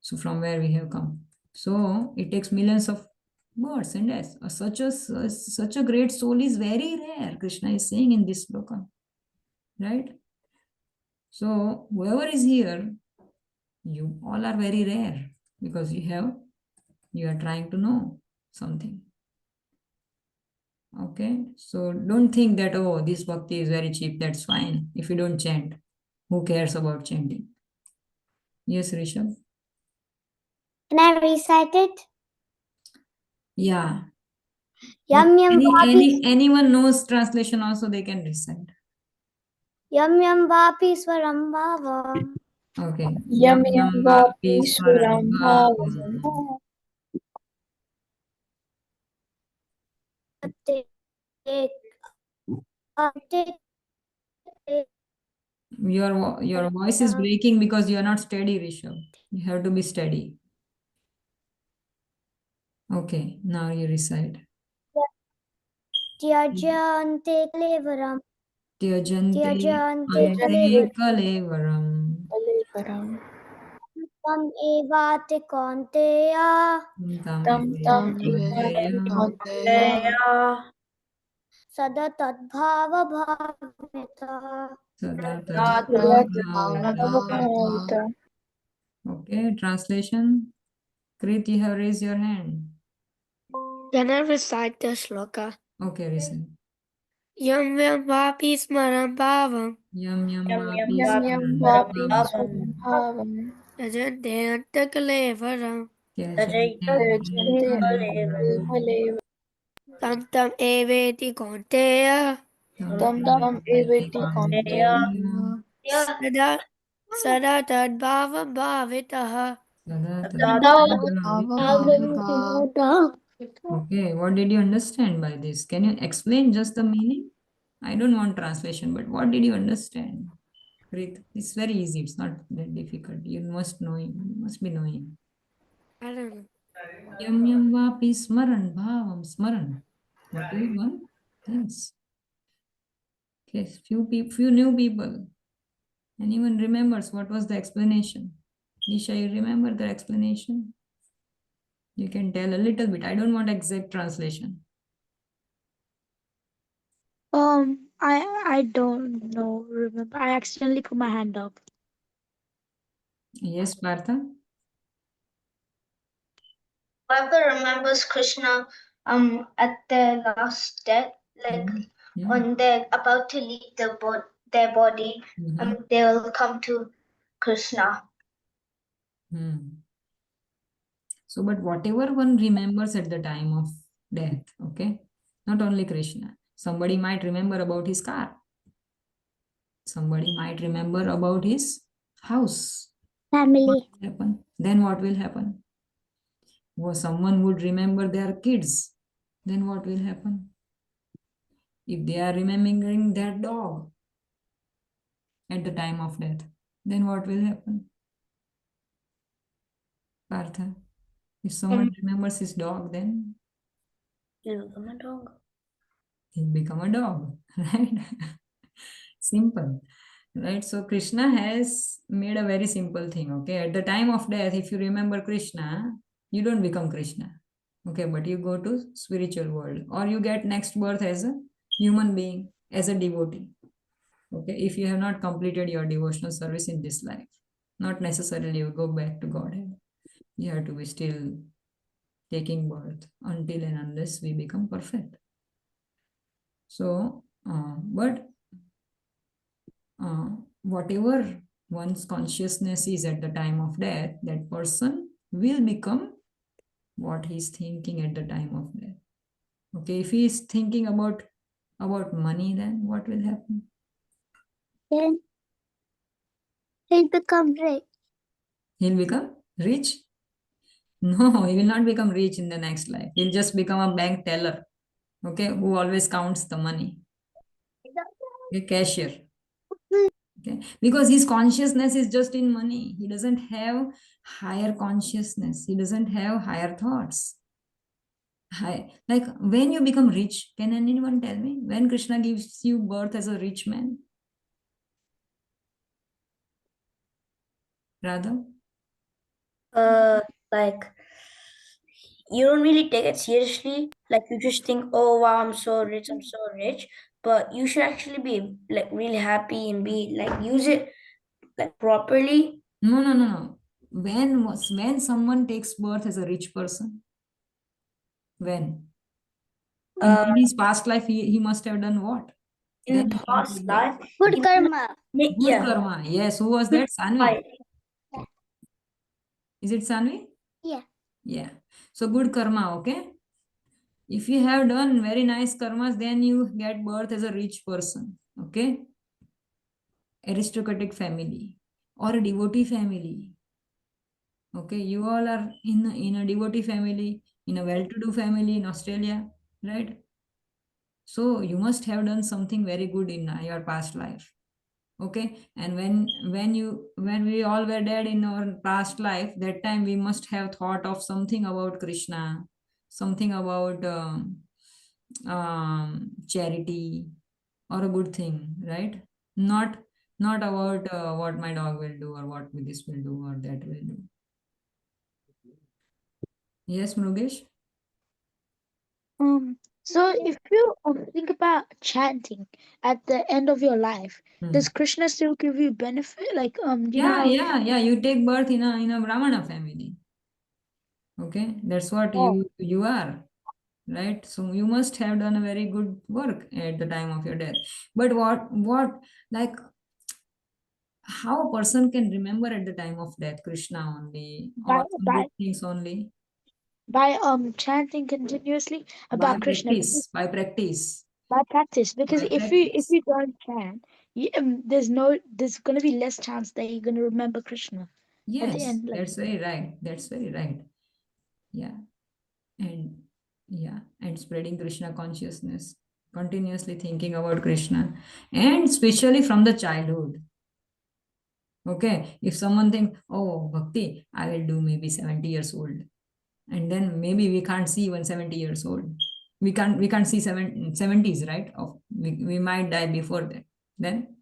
So from where we have come. So it takes millions of births and deaths. Such a great soul is very rare. Krishna is saying in this sloka, right? So whoever is here, you all are very rare because you are trying to know something. Okay, so don't think that, oh, this bhakti is very cheap, that's fine. If you don't chant, who cares about chanting? Yes, Rishabh? Can I recite it? Yeah. Yum yum vapi Anyone knows translation also, they can recite. yum yum vapi swaram bhavam. Okay. Yam yam vapi Swaram swaram bhavam. bhavam. Take Your voice is breaking because you are not steady, Rishabh. You have to be steady. Okay, now you recite. Tyajante kalevaram. Tyajante Tyajante ante kalevaram. Kalevaram. Tam evate kaunteya. Tam Tam evanteya. Evanteya. Sada tadbhava bhavita. Sada Sada tadbhava. Okay, translation. Krit, you have raised your hand. Can I recite the shloka? Okay, recite. Yam yam vapi smaram bhavam Yam yam Yam vapi yam smaran vapi bhavam. bhavam. yajante antakalevaram Tyajante Tyajante kalevaram. kalevaram. tam tam eveti kaunteya Tam tam evati kaunteya. sada sada tadbhavam bhavitah. Okay, what did you understand by this? Can you explain just the meaning? I don't want translation, but what did you understand? Krit, it's very easy. It's not that difficult. You must know. You must be knowing. I don't know. Yam yam vapi smaran bhavam smaran. Whatever one. Yes. Okay, few new people. Anyone remembers what was the explanation? Disha, you remember the explanation? You can tell a little bit. I don't want exact translation. I don't know. Remember, I accidentally put my hand up. Yes, Partha? Whoever remembers Krishna at their last death, like when they're about to leave their body, they will come to Krishna. So, but whatever one remembers at the time of death, okay, not only Krishna, somebody might remember about his car, somebody might remember about his house, Family. Then what will happen? Or someone would remember their kids, then what will happen? If they are remembering their dog at the time of death, then what will happen? Partha, if someone remembers his dog, then He'll become a dog. he'll become a dog, right? Simple, right? So Krishna has made a very simple thing, okay? At the time of death, if you remember Krishna, you don't become Krishna, okay? But you go to spiritual world, or you get next birth as a human being, as a devotee, okay? If you have not completed your devotional service in this life, not necessarily you go back to Godhead. You have to be still taking birth until and unless we become perfect. So, but whatever one's consciousness is at the time of death, that person will become what he's thinking at the time of death. Okay, if he is thinking about money, then what will happen? Then he'll become rich. He'll become rich? No, he will not become rich in the next life. He'll just become a bank teller, okay, who always counts the money. A cashier. Okay, because his consciousness is just in money. He doesn't have higher consciousness. He doesn't have higher thoughts. Like when you become rich, can anyone tell me when Krishna gives you birth as a rich man? Radha? Like you don't really take it seriously. Like you just think, oh wow, I'm so rich. But you should actually be like really happy and be like use it like properly. No. When someone takes birth as a rich person? When? In his past life, he must have done what? In Then he can past take birth. life. Good karma. Good karma. Yes. Who was that? Sanvi. Is it Sanvi? Yeah. Yeah. So good karma, okay? If you have done very nice karmas, then you get birth as a rich person, okay? Aristocratic family or a devotee family. Okay, you all are in a devotee family, in a well-to-do family in Australia, right? So you must have done something very good in your past life. Okay, and when we all were dead in our past life, that time we must have thought of something about Krishna, something about charity or a good thing, right? Not about what my dog will do or what this will do or that will do. Yes, Murugesh? So if you think about chanting at the end of your life, does Krishna still give you benefit? Like you know how Yeah. You take birth in a Brahmana family. Okay, that's what you are, right? So you must have done a very good work at the time of your death. But what like how a person can remember at the time of death Krishna only by or some by good things only? by chanting continuously about Krishna because By practice, by practice because by if practice. you don't chant, there's gonna be less chance that you're gonna remember Krishna at the Yes, end. Like that's very right. That's very right. Yeah. And yeah, and spreading Krishna consciousness, continuously thinking about Krishna, and especially from the childhood. Okay, if someone think, oh, bhakti, I will do maybe 70 years old, and then maybe we can't see even 70 years old. We can't see 70s, right? We might die before that. Then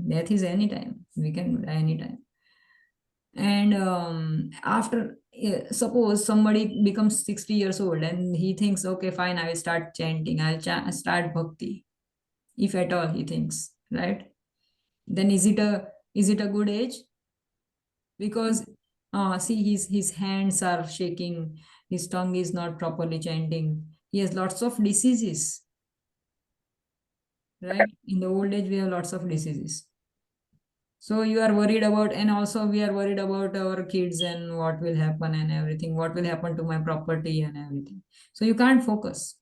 death is anytime. We can die anytime. And after suppose somebody becomes 60 years old and he thinks, okay, fine, I will start chanting, start bhakti, if at all he thinks, right? Then is it a good age? Because see, his hands are shaking, his tongue is not properly chanting, he has lots of diseases, right? In the old age we have lots of diseases. So you are worried about, and also we are worried about our kids and what will happen and everything, what will happen to my property and everything. So you can't focus.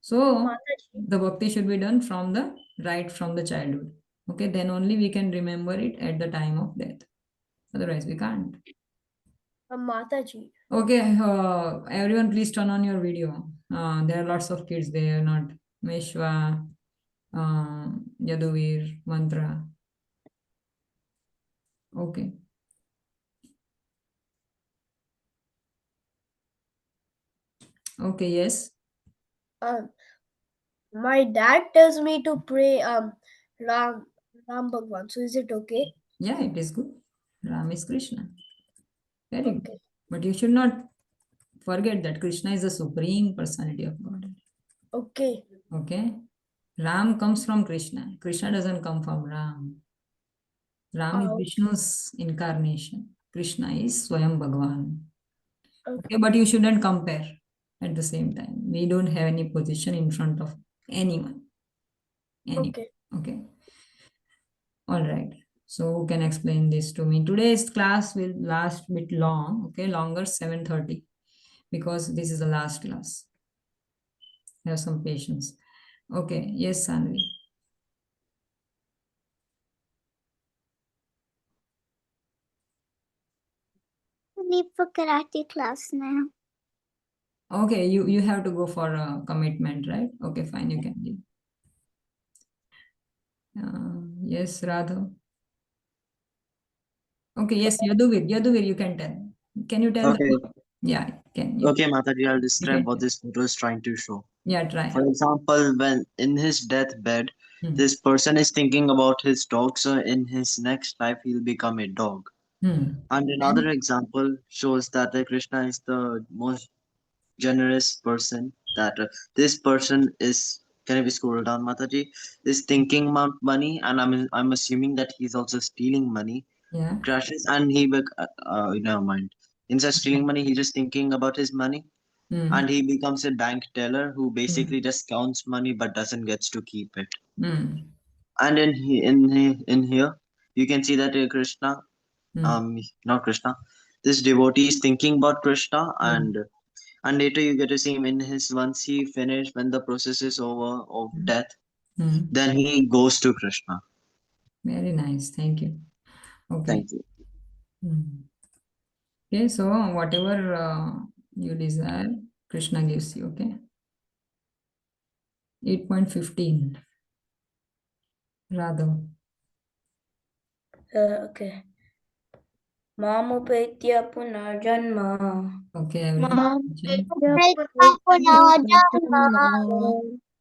So the bhakti should be done from the childhood. Okay, then only we can remember it at the time of death. Otherwise, we can't. Mataji. Okay, everyone, please turn on your video. There are lots of kids there, not Meshwa, Yaduvir, Mantra. Okay. Okay, yes. My dad tells me to pray Ram Bhagwan. So is it okay? Yeah, it is good. Ram is Krishna. Very good. But you should not forget that Krishna is the supreme personality of God. Okay. Okay. Ram comes from Krishna. Krishna doesn't come from Ram. Ram is Vishnu's incarnation. Krishna is Swayam Bhagwan. Okay, but you shouldn't compare at the same time. We don't have any position in front of anyone. Okay. Okay. All right. So who can explain this to me? Today's class will last a bit long. Okay, longer 7:30 because this is the last class. Have some patience. Okay. Yes, Sanvi. Leave for karate class now. Okay, you have to go for a commitment, right? Okay, fine, you can leave. Yes, Radha. Okay, yes, Yaduvir, you can tell. Can you tell? Okay, Yeah, can you? okay, Mataji, I'll You describe can what tell. this photo is trying to show. Yeah, try. For example, when in his deathbed, Hmm. this person is thinking about his dog, so in his next life he'll become a dog. Hmm. And another example shows that Krishna is the most generous person. That this person is, can we scroll down, Mataji? Is thinking about money, and I'm assuming that he's also stealing money. Yeah. Crashes, and never mind. Instead of stealing money, he's just thinking about his money, Hmm. and he becomes a bank teller who basically just counts money but doesn't gets to keep it. Hmm. And in here, you can see that Krishna, not Krishna, this devotee is thinking about Krishna, and later you get to see him in his, once he finished, when the process is over of death, then he goes to Krishna. Very nice. Thank you. Okay. Thank you. Okay, so whatever you desire, Krishna gives you. Okay. 8.15. Radha. Okay. Mamupetya punarjanma. Okay, everyone.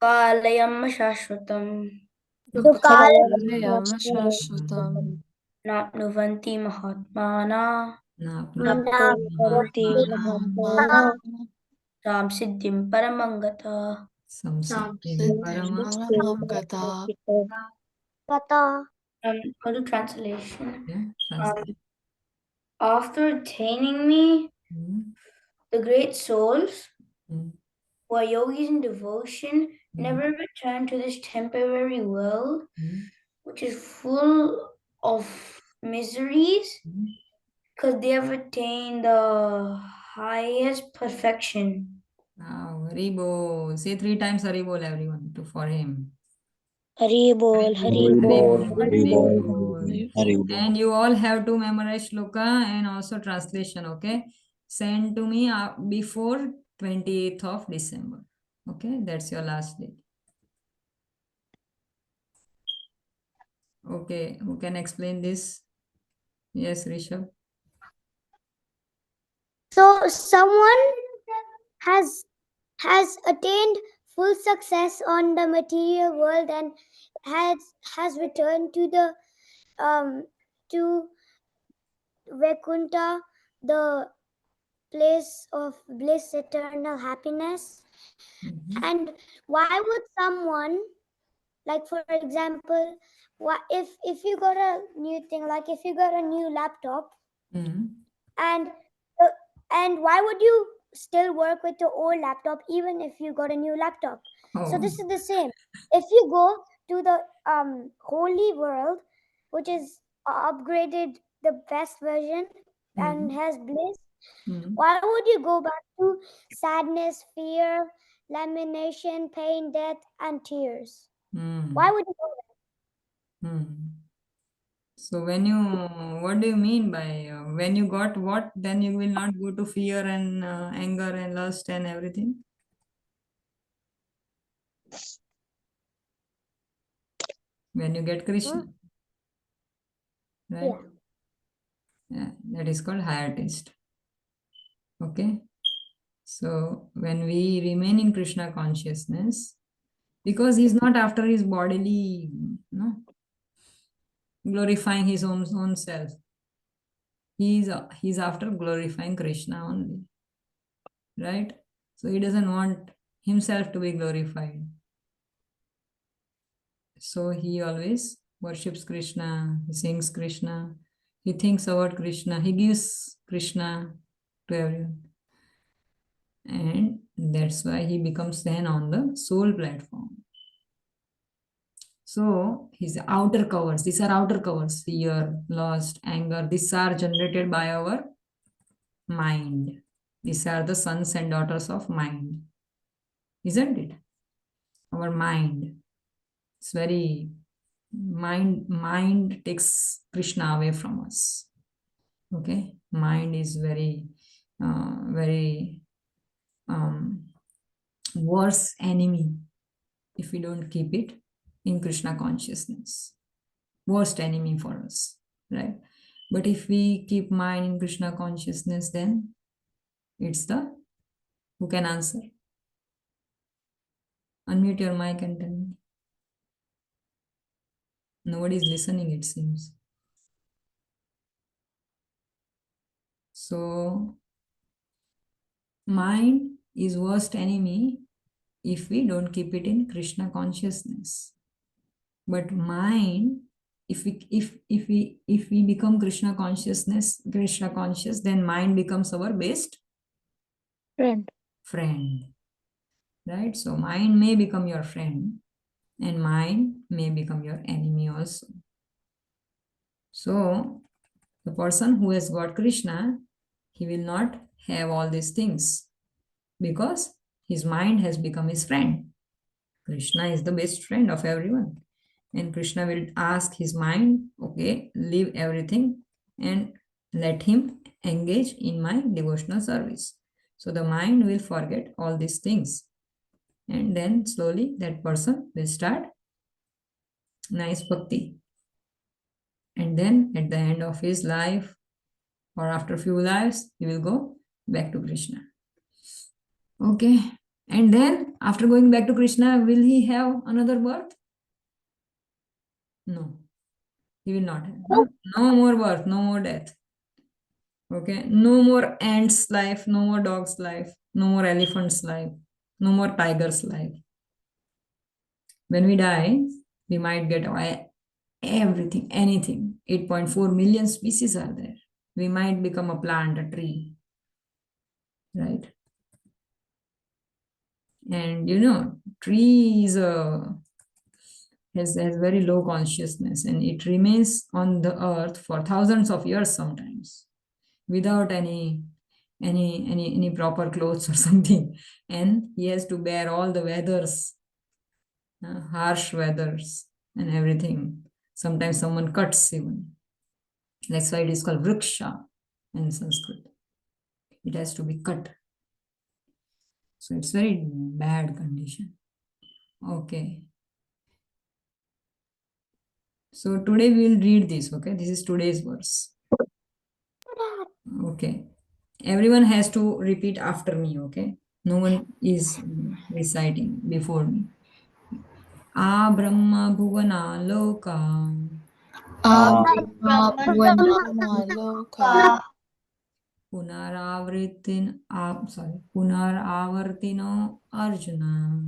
Kalayam shashvatam. Napnuvanti mahatmana. Tam siddhim paramangata. Samsiddhim Parama. Go to translation. Yeah, translate. After attaining me, the great souls who are yogis in devotion never return to this temporary world, which is full of miseries, because they have attained the highest perfection. Wow, Haribo. Say 3 times Haribol, everyone, for him. Hari bol, Hari bol, Hari bol. And you all have to memorize shloka and also translation, okay? Send to me before 28th of December. Okay, that's your last day. Okay, who can explain this? Yes, Rishabh. So someone has attained full success on the material world and has returned to the to Vaikuntha, the place of bliss, eternal happiness. And why would someone, like for example, if you got a new thing, like if you got a new laptop, and why would you still work with your old laptop even if you got a new laptop? So this is the same. If you go to the holy world, which is upgraded, the best version and has bliss, why would you go back to sadness, fear, lamentation, pain, death, and tears? Why would you go there? So what do you mean by when you got what, then you will not go to fear and anger and lust and everything? When you get Krishna, right? Yeah, that is called higher taste. Okay. So when we remain in Krishna consciousness, because he's not after his bodily, glorifying his own self. He's after glorifying Krishna only. Right? So he doesn't want himself to be glorified. So he always worships Krishna, he sings Krishna, he thinks about Krishna, he gives Krishna to everyone. And that's why he becomes then on the soul platform. So his outer covers, these are outer covers, fear, lust, anger, these are generated by our mind. These are the sons and daughters of mind. Isn't it? Our mind. It's very mind takes Krishna away from us. Okay, mind is very worse enemy if we don't keep it in Krishna consciousness. Worst enemy for us, right? But if we keep mind in Krishna consciousness, then it's the, who can answer? Unmute your mic and tell me. Nobody is listening, it seems. So mind is worst enemy if we don't keep it in Krishna consciousness. But mind, if we become Krishna conscious, then mind becomes our best friend. Right? So mind may become your friend and mind may become your enemy also. So the person who has got Krishna, he will not have all these things because his mind has become his friend. Krishna is the best friend of everyone. And Krishna will ask his mind, okay, leave everything and let him engage in my devotional service. So the mind will forget all these things. And then slowly that person will start Nice bhakti. And then at the end of his life, or after a few lives, he will go back to Krishna. Okay. And then after going back to Krishna, will he have another birth? No. He will not have. No, no more birth, no more death. Okay. No more ants' life, no more dog's life, no more elephant's life, no more tiger's life. When we die, we might get everything, anything. 8.4 million species are there. We might become a plant, a tree. Right? And tree is has very low consciousness, and it remains on the earth for thousands of years sometimes without any proper clothes or something, and he has to bear all the weathers, harsh weathers and everything. Sometimes someone cuts even. That's why it is called vriksha in Sanskrit. It has to be cut. So it's very bad condition. Okay. So today we will read this, okay? This is today's verse. Okay. Everyone has to repeat after me, okay? No one is reciting before me. A Brahma Bhuvana Loka Punaravartino Arjuna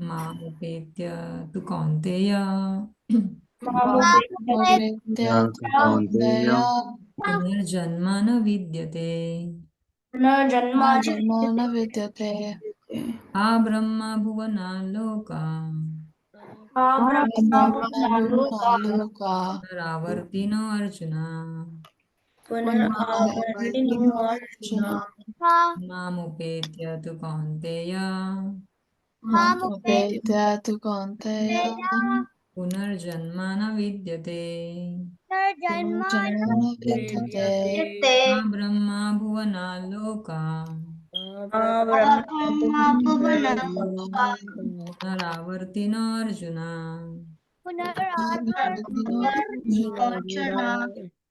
Mamupetya tu Kaunteya Punarjanmana Vidyate A Brahma Bhuvana Loka Punaravartino Arjuna Mamupetya tu Kaunteya Punarjanmana Vidyate A Brahma Bhuvana Loka Punaravartino Arjuna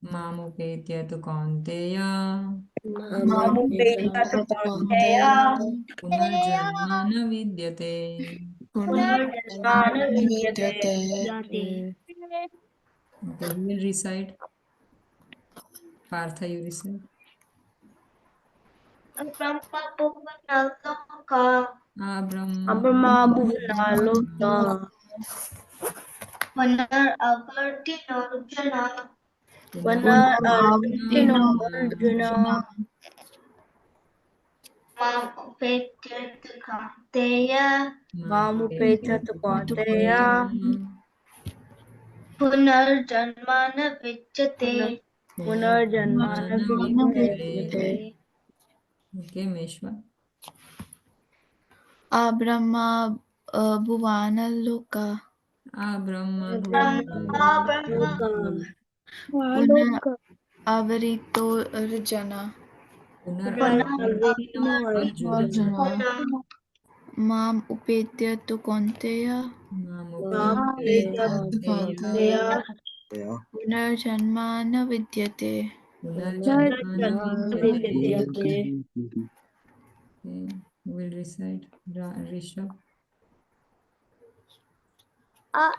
Mamupetya tu Kaunteya Punarjanmana Vidyate. Okay, we will recite. Partha, you recite. Brahma Bhuvana Loka Punaravartino Arjuna Mamupetya tu Kaunteya Punarjanmana Vidyate. Okay, Meshwa. A Brahma Bhuvana Loka A Brahma Bhuvana Avarito Arjuna Punaravartino Arjuna Mam Upetya tu Kaunteya Punarjanmana Vidyate. Punarjanmana Vidyate. Okay, we will recite. Rishabh. A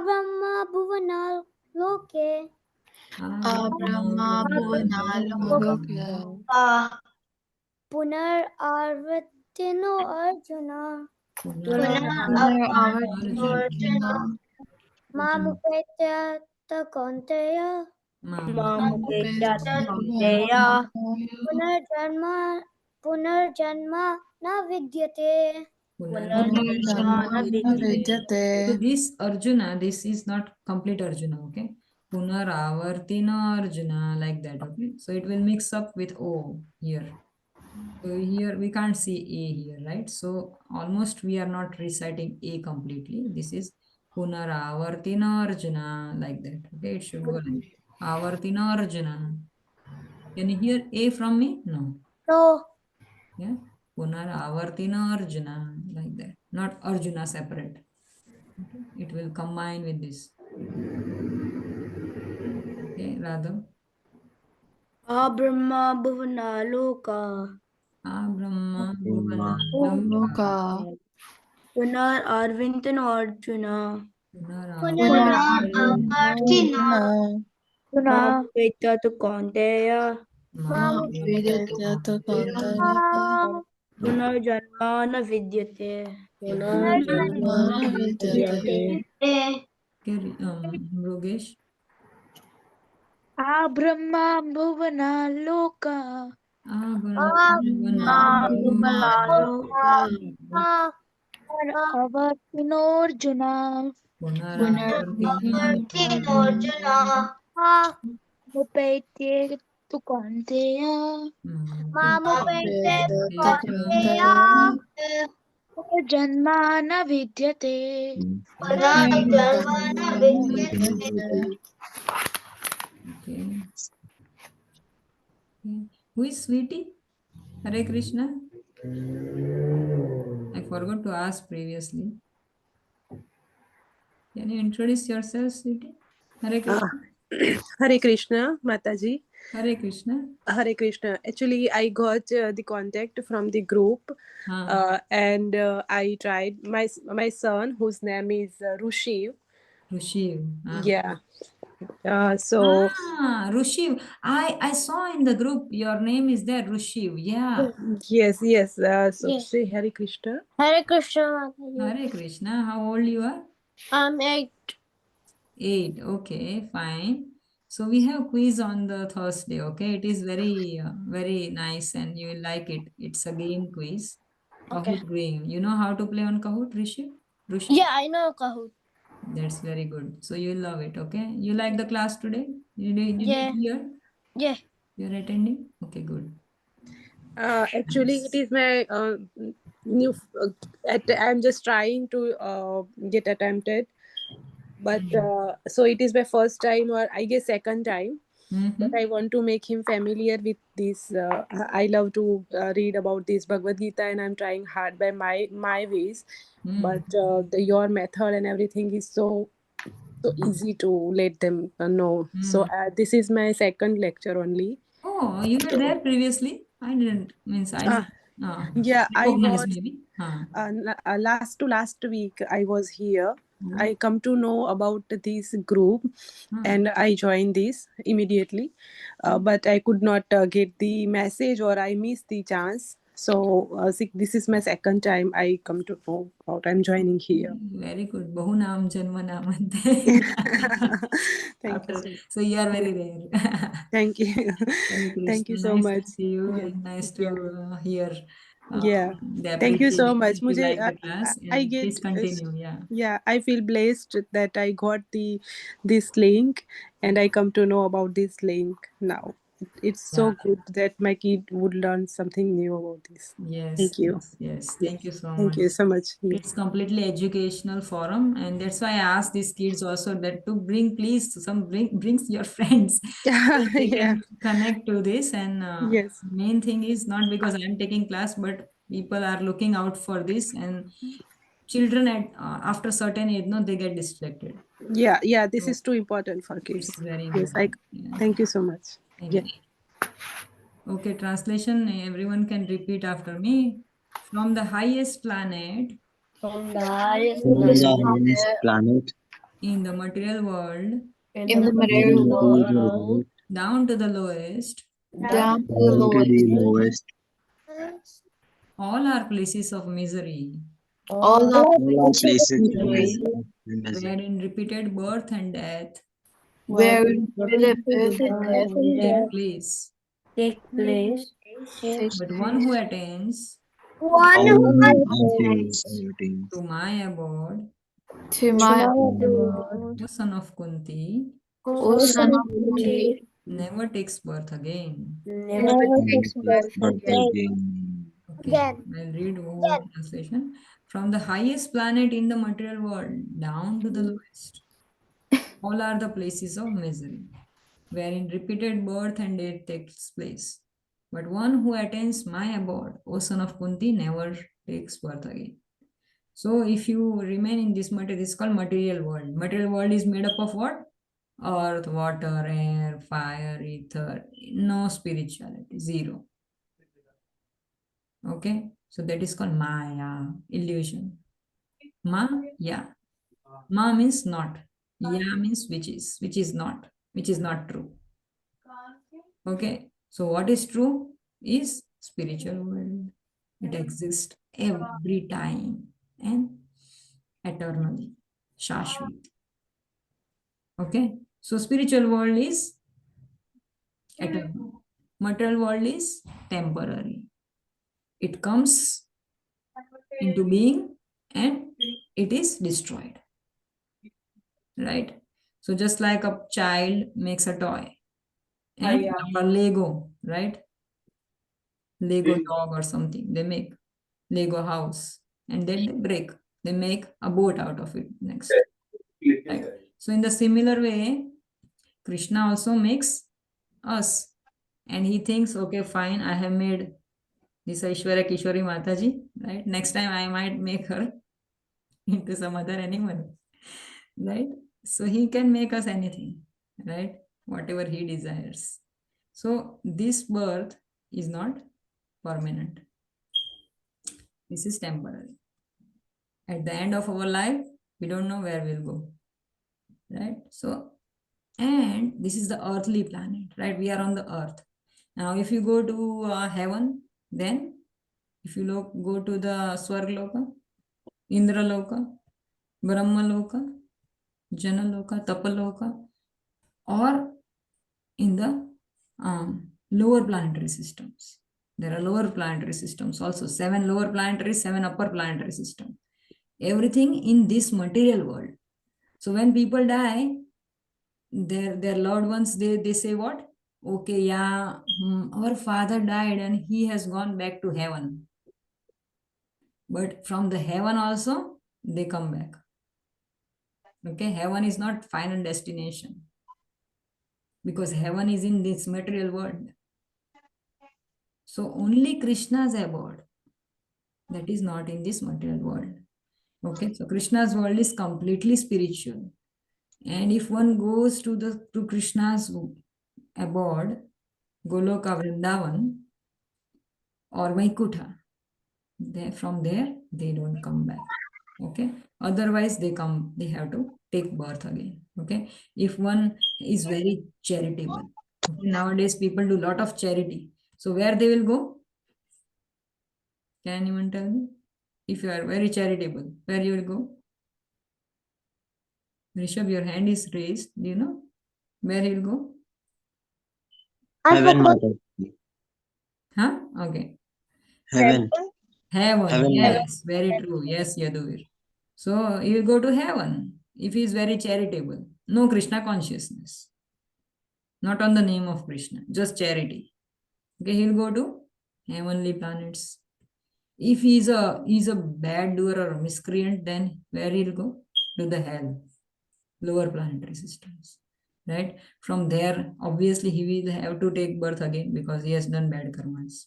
Brahma Bhuvana Loke Brahma Bhuvana Loka Punarvartino Arjuna Punarvartino Mamupetya tu Kaunteya Punarjanma na Vidyate. So this Arjuna, this is not complete Arjuna, okay? Punaravartina Arjuna, like that, okay? So it will mix up with O here. So here we can't see A here, right? So almost we are not reciting A completely. This is Punaravartina Arjuna, like that, okay? It should go like Avartina Arjuna. Can you hear A from me? No. No. Yeah. Punaravartina Arjuna, like that. Not Arjuna separate. Okay. It will combine with this. Okay, Radha. Brahma Bhuvana Loka. Brahma Bhuvana Loka. Punar Arvintan Arjuna. Punaravartina Arjuna. Mamupeta to Konteya. Punar Janmana Vidyate. Mrugesh. Brahma Bhuvana Loka. Avartinorjuna. Mupete Tukanteya. Janmana Vidyate. Okay. Who is Sweetie? Hare Krishna. I forgot to ask previously. Can you introduce yourself, Sweetie? Hare Krishna. Hare Krishna, Mataji. Hare Krishna. Hare Krishna. Actually, I got the contact from the group, and I tried my son, whose name is Rushiv. Rushiv. Yeah. So. Rushiv. I saw in the group your name is there, Rushiv. Yeah. Yes. So say Hare Krishna. Hare Krishna. Hare Krishna. How old you are? I'm 8. 8. Okay, fine. So we have quiz on the Thursday. Okay, it is very very nice and you will like it. It's a game quiz. Okay. Kahoot game. You know how to play on Kahoot, Rishi? Yeah, I know Kahoot. That's very good. So you love it. Okay. You like the class today? You did hear? Yeah. You're attending? Okay, good. Actually, it is my new. I'm just trying to get attempted, but so it is my first time, or I guess second time. But I want to make him familiar with this. I love to read about this Bhagavad Gita, and I'm trying hard by my ways. But your method and everything is so easy to let them know. So this is my second lecture only. Oh, you were there previously? I didn't. Means I didn't. Yeah, I was. Maybe. Last week I was here. I come to know about this group, and I joined this immediately. But I could not get the message, or I missed the chance. So this is my second time I come to know about. I'm joining here. Very good. Bahunam Janmanam. Thank you. So you are very rare. Thank you. Thank you so nice much. To see you and nice to hear. The Thank you so appreciation much. that you like the class I and get please continue. Yeah, I feel blessed that I got this link, and I come to know about this link now. It's so good that my kid would learn something new about this. Yes. Thank you. Yes. Thank you so much. Thank you so much. Yes. It's completely educational forum, and that's why I asked these kids also that to brings your friends. So they can connect to this. And main thing is not because I'm taking class, but people are looking out for this, and children at after certain age, no, they get distracted. Yeah. This is too important for kids. It's very yes. important. Thank you so much. Thank you. Okay, translation. Everyone can repeat after me. From the highest planet. From the highest planet. In the material world. In the material world. Down to the lowest. Down to the lowest. All are places of misery. All are places of misery. Wherein repeated birth and death. Wherein repeated birth and death take place. But one who attains to my abode, O son of Kunti, never takes birth again. Okay, I'll read over translation. From the highest planet in the material world down to the lowest, all are the places of misery, wherein repeated birth and death takes place. But one who attains my abode, O son of Kunti, never takes birth again. So if you remain in this material, this is called material world. Material world is made up of what? Earth, water, air, fire, ether. No spirituality, zero. Okay, so that is called Maya, illusion. Maya. Ma means not. Ya means which is not, which is not true. Okay, so what is true is spiritual world. It exists every time and eternally, Shashwat. Okay, so spiritual world is eternal. Material world is temporary. It comes into being and it is destroyed. Right? So just like a child makes a toy and a Lego, right? Lego dog or something. They make Lego house and then they break. They make a boat out of it next. Right? So in the similar way, Krishna also makes us. And he thinks, okay, fine, I have made this Aishwarya Kishori Mataji, right? Next time I might make her into some other animal, right? So he can make us anything, right? Whatever he desires. So this birth is not permanent. This is temporary. At the end of our life, we don't know where we'll go, right? So, and this is the earthly planet, right? We are on the earth. Now, if you go to heaven, then if you go to the Swargloka, Indraloka, Brahmaloka, Janaloka, Tapaloka, or in the lower planetary systems. There are lower planetary systems also, 7 lower planetary, 7 upper planetary systems. Everything in this material world. So when people die, their loved ones, they say what? Okay, yeah, our father died and he has gone back to heaven. But from the heaven also, they come back. Okay, heaven is not final destination because heaven is in this material world. So only Krishna's abode that is not in this material world. Okay, so Krishna's world is completely spiritual. And if one goes to Krishna's abode, Goloka Vrindavan or Vaikuntha, from there they don't come back. Okay, otherwise they have to take birth again. Okay, if one is very charitable, okay, nowadays people do a lot of charity, so where they will go? Can anyone tell me? If you are very charitable, where you will go? Rishabh, your hand is raised. Do you know where he will go? Heaven, Mata. Huh? Okay. Heaven. Heaven. Yes, very true. Yes, Yaduvir. So he will go to heaven if he is very charitable. No Krishna consciousness. Not on the name of Krishna, just charity. Okay, he'll go to heavenly planets. If he's a bad doer or a miscreant, then where he'll go? To the hell, lower planetary systems. Right? From there, obviously he will have to take birth again because he has done bad karmas.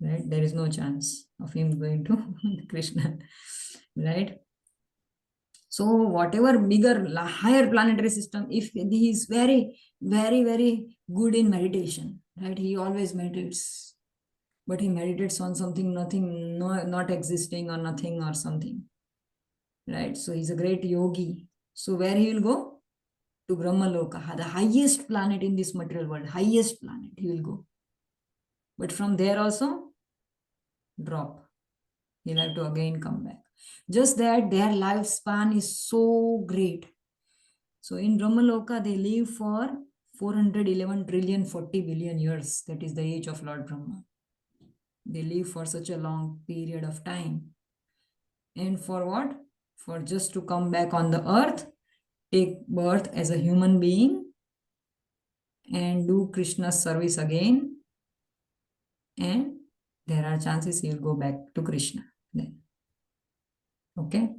Right? There is no chance of him going to Krishna. Right? So whatever bigger, higher planetary system, if he is very, very, very good in meditation, right? He always meditates, but he meditates on something, nothing, not existing or nothing or something, right? So he's a great yogi. So where he will go? To Brahmaloka, the highest planet in this material world, highest planet he will go. But from there also, drop. He'll have to again come back. Just that their lifespan is so great. So in Brahmaloka, they live for 411 trillion 40 billion years. That is the age of Lord Brahma. They live for such a long period of time. And for what? For just to come back on the earth, take birth as a human being and do Krishna's service again. And there are chances he will go back to Krishna then. Okay.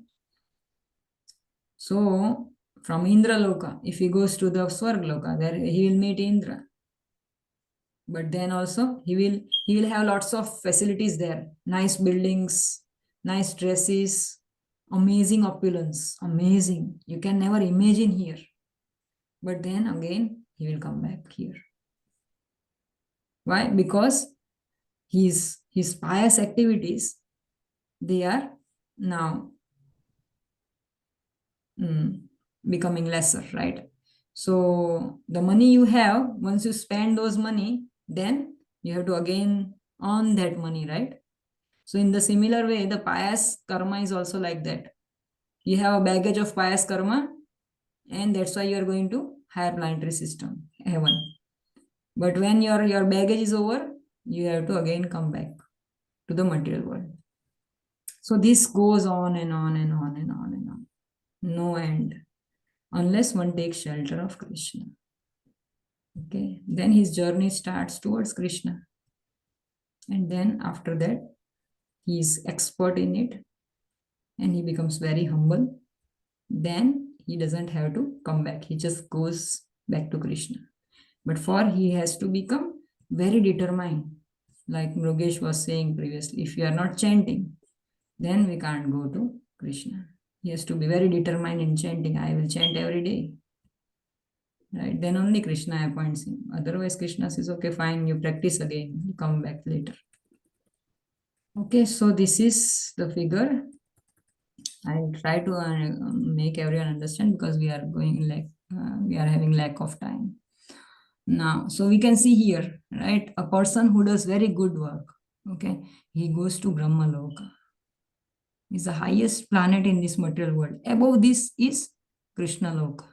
So from Indra Loka, if he goes to the Swarg Loka, there he will meet Indra. But then also he will have lots of facilities there, nice buildings, nice dresses, amazing opulence, amazing. You can never imagine here. But then again, he will come back here. Why? Because his pious activities, they are now becoming lesser, right? So the money you have, once you spend those money, then you have to again earn that money, right? So in the similar way, the pious karma is also like that. You have a baggage of pious karma, and that's why you are going to higher planetary system, heaven. But when your baggage is over, you have to again come back to the material world. So this goes on and on and on and on and on. No end. Unless one takes shelter of Krishna. Okay. Then his journey starts towards Krishna. And then after that, he is expert in it. And he becomes very humble. Then he doesn't have to come back. He just goes back to Krishna. But for he has to become very determined. Like Mrugesh was saying previously, if you are not chanting, then we can't go to Krishna. He has to be very determined in chanting. I will chant every day. Right? Then only Krishna appoints him. Otherwise, Krishna says, okay, fine, you practice again. You come back later. Okay, so this is the figure. I'll try to make everyone understand because we are going like we are having lack of time. Now, so we can see here, right? A person who does very good work, okay, he goes to Brahma Loka. Is the highest planet in this material world. Above this is Krishna Loka,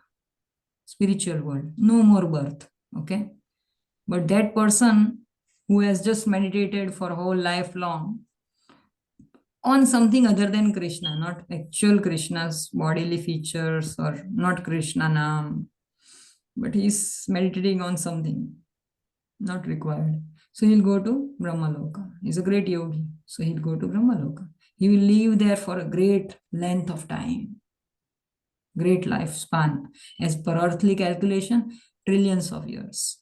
spiritual world. No more birth, okay? But that person who has just meditated for whole life long on something other than Krishna, not actual Krishna's bodily features or not Krishna Nam, but he's meditating on something not required. So he'll go to Brahmaloka. He's a great yogi. So he'll go to Brahmaloka. He will live there for a great length of time, great lifespan. As per earthly calculation, trillions of years.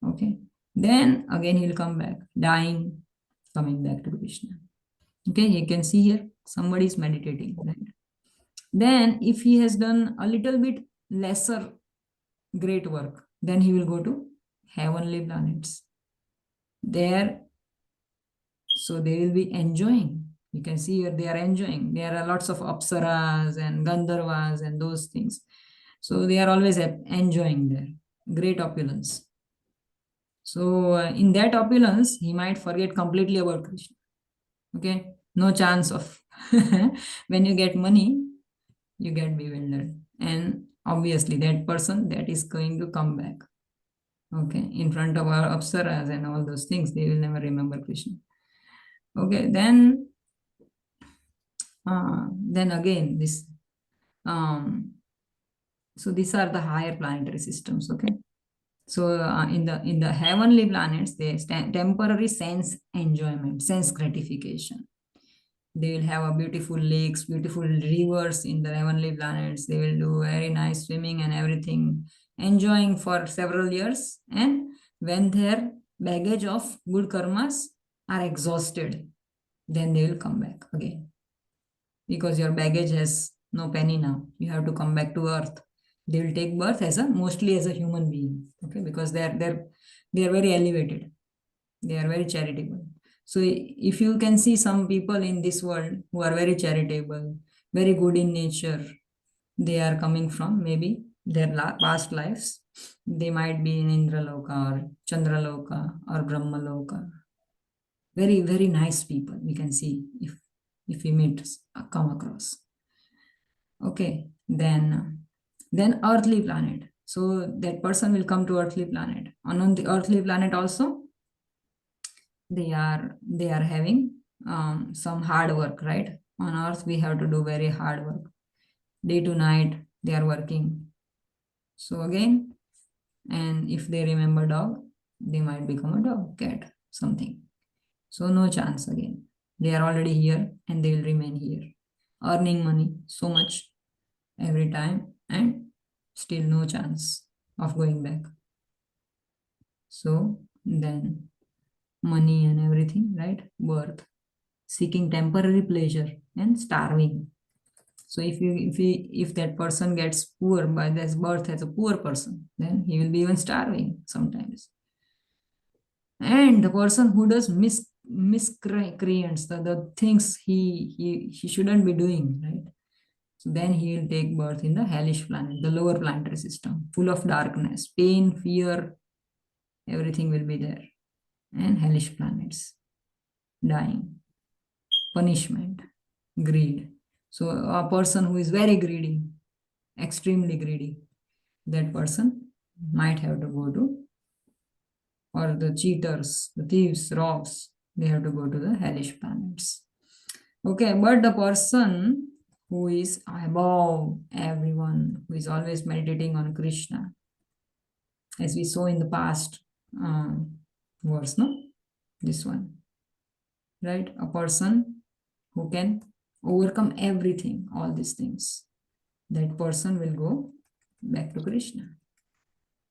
Okay. Then again he'll come back, dying, coming back to Krishna. Okay, you can see here somebody is meditating. Right? Then if he has done a little bit lesser great work, then he will go to heavenly planets. There, so they will be enjoying. You can see here they are enjoying. There are lots of apsaras and gandharvas and those things. So they are always enjoying there. Great opulence. So in that opulence, he might forget completely about Krishna. Okay, no chance of when you get money, you get bewildered. And obviously that person that is going to come back. Okay, in front of our apsaras and all those things, they will never remember Krishna. Okay, then again this so these are the higher planetary systems. Okay, so in the heavenly planets, they temporary sense enjoyment, sense gratification. They will have a beautiful lakes, beautiful rivers in the heavenly planets. They will do very nice swimming and everything, enjoying for several years. And when their baggage of good karmas are exhausted, then they will come back again. Because your baggage has no penny now. You have to come back to earth. They will take birth mostly as a human being. Okay, because they are very elevated. They are very charitable. So if you can see some people in this world who are very charitable, very good in nature, they are coming from maybe their past lives. They might be in Indraloka or Chandraloka or Brahmaloka. Very, very nice people we can see if we meet, come across. Okay, then earthly planet. So that person will come to earthly planet. On the earthly planet also, they are having some hard work, right? On earth we have to do very hard work, day to night they are working. So again, and if they remember dog, they might become a dog, cat, something. So no chance again. They are already here and they will remain here, earning money so much every time and still no chance of going back. So then money and everything, right? Birth, seeking temporary pleasure, and starving. So if that person gets poor by this birth as a poor person, then he will be even starving sometimes. And the person who does miscreants, the things he shouldn't be doing, right? So then he will take birth in the hellish planet, the lower planetary system, full of darkness, pain, fear, everything will be there. And hellish planets, dying, punishment, greed. So a person who is very greedy, extremely greedy, that person might have to go to, or the cheaters, the thieves, robbers, they have to go to the hellish planets. Okay, but the person who is above everyone, who is always meditating on Krishna, as we saw in the past verse, no? This one, right? A person who can overcome everything, all these things, that person will go back to Krishna,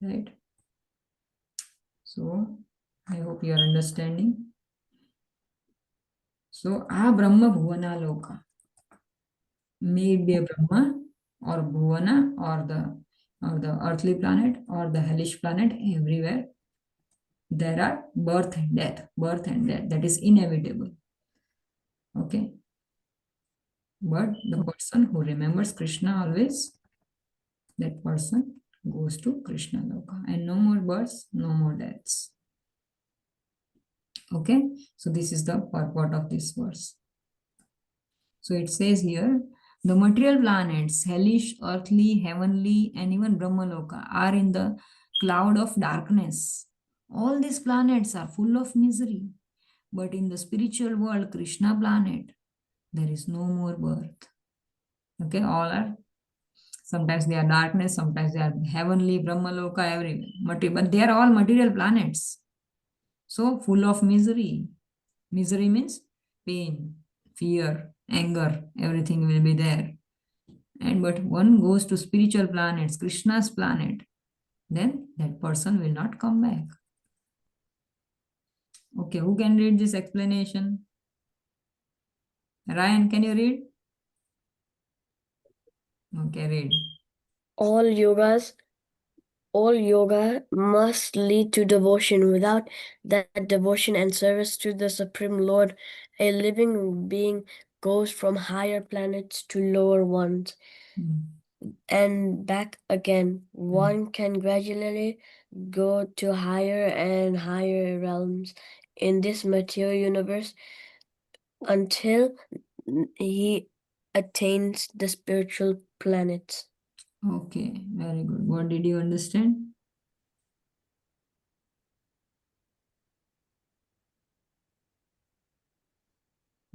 right? So I hope you are understanding. So a Brahma Bhuvana Loka, may it be a Brahma or Bhuvana or the earthly planet or the hellish planet, everywhere there are birth and death, that is inevitable. Okay. But the person who remembers Krishna always, that person goes to Krishna Loka, and no more births, no more deaths. Okay, so this is the purport of this verse. So it says here, the material planets, hellish, earthly, heavenly, and even Brahmaloka are in the cloud of darkness. All these planets are full of misery. But in the spiritual world, Krishna planet, there is no more birth. Okay, all are, sometimes they are darkness, sometimes they are heavenly, Brahmaloka, everywhere. But they are all material planets. So full of misery. Misery means pain, fear, anger, everything will be there. And but one goes to spiritual planets, Krishna's planet, then that person will not come back. Okay, who can read this explanation? Ryan, can you read? Okay, read. All yoga must lead to devotion. Without that devotion and service to the Supreme Lord, a living being goes from higher planets to lower ones and back again. One can gradually go to higher and higher realms in this material universe until he attains the spiritual planets. Okay, very good. What did you understand?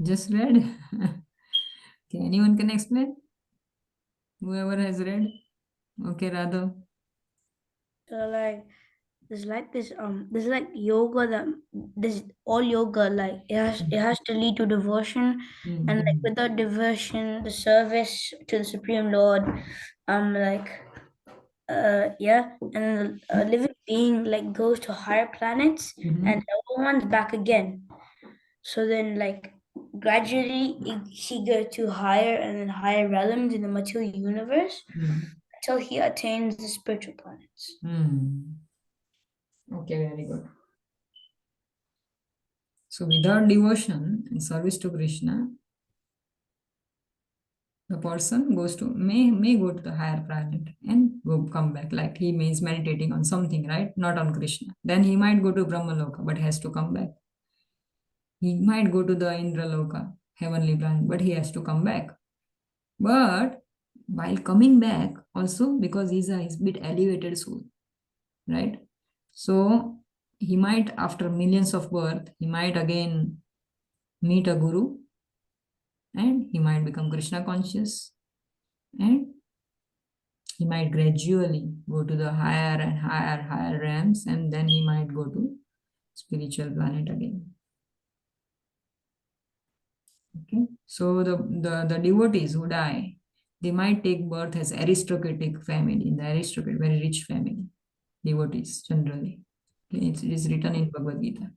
Just read? Okay, anyone can explain? Whoever has read? Okay, Radha. So like there's like yoga that this all yoga like it has to lead to devotion, and like without devotion, the service to the Supreme Lord, like yeah, and a living being like goes to higher planets and lower ones back again. So then like gradually he goes to higher and then higher realms in the material universe until he attains the spiritual planets. Okay, very good. So without devotion and service to Krishna, the person goes to may go to the higher planet and come back, like he means meditating on something, right? Not on Krishna. Then he might go to Brahmaloka, but has to come back. He might go to the Indraloka, heavenly planet, but he has to come back. But while coming back, also because he's a bit elevated soul, right? So he might, after millions of birth, he might again meet a guru, and he might become Krishna conscious, and he might gradually go to the higher and higher realms, and then he might go to spiritual planet again. Okay, so the devotees who die, they might take birth as aristocratic family, in the aristocratic, very rich family, devotees generally. It is written in Bhagavad Gita.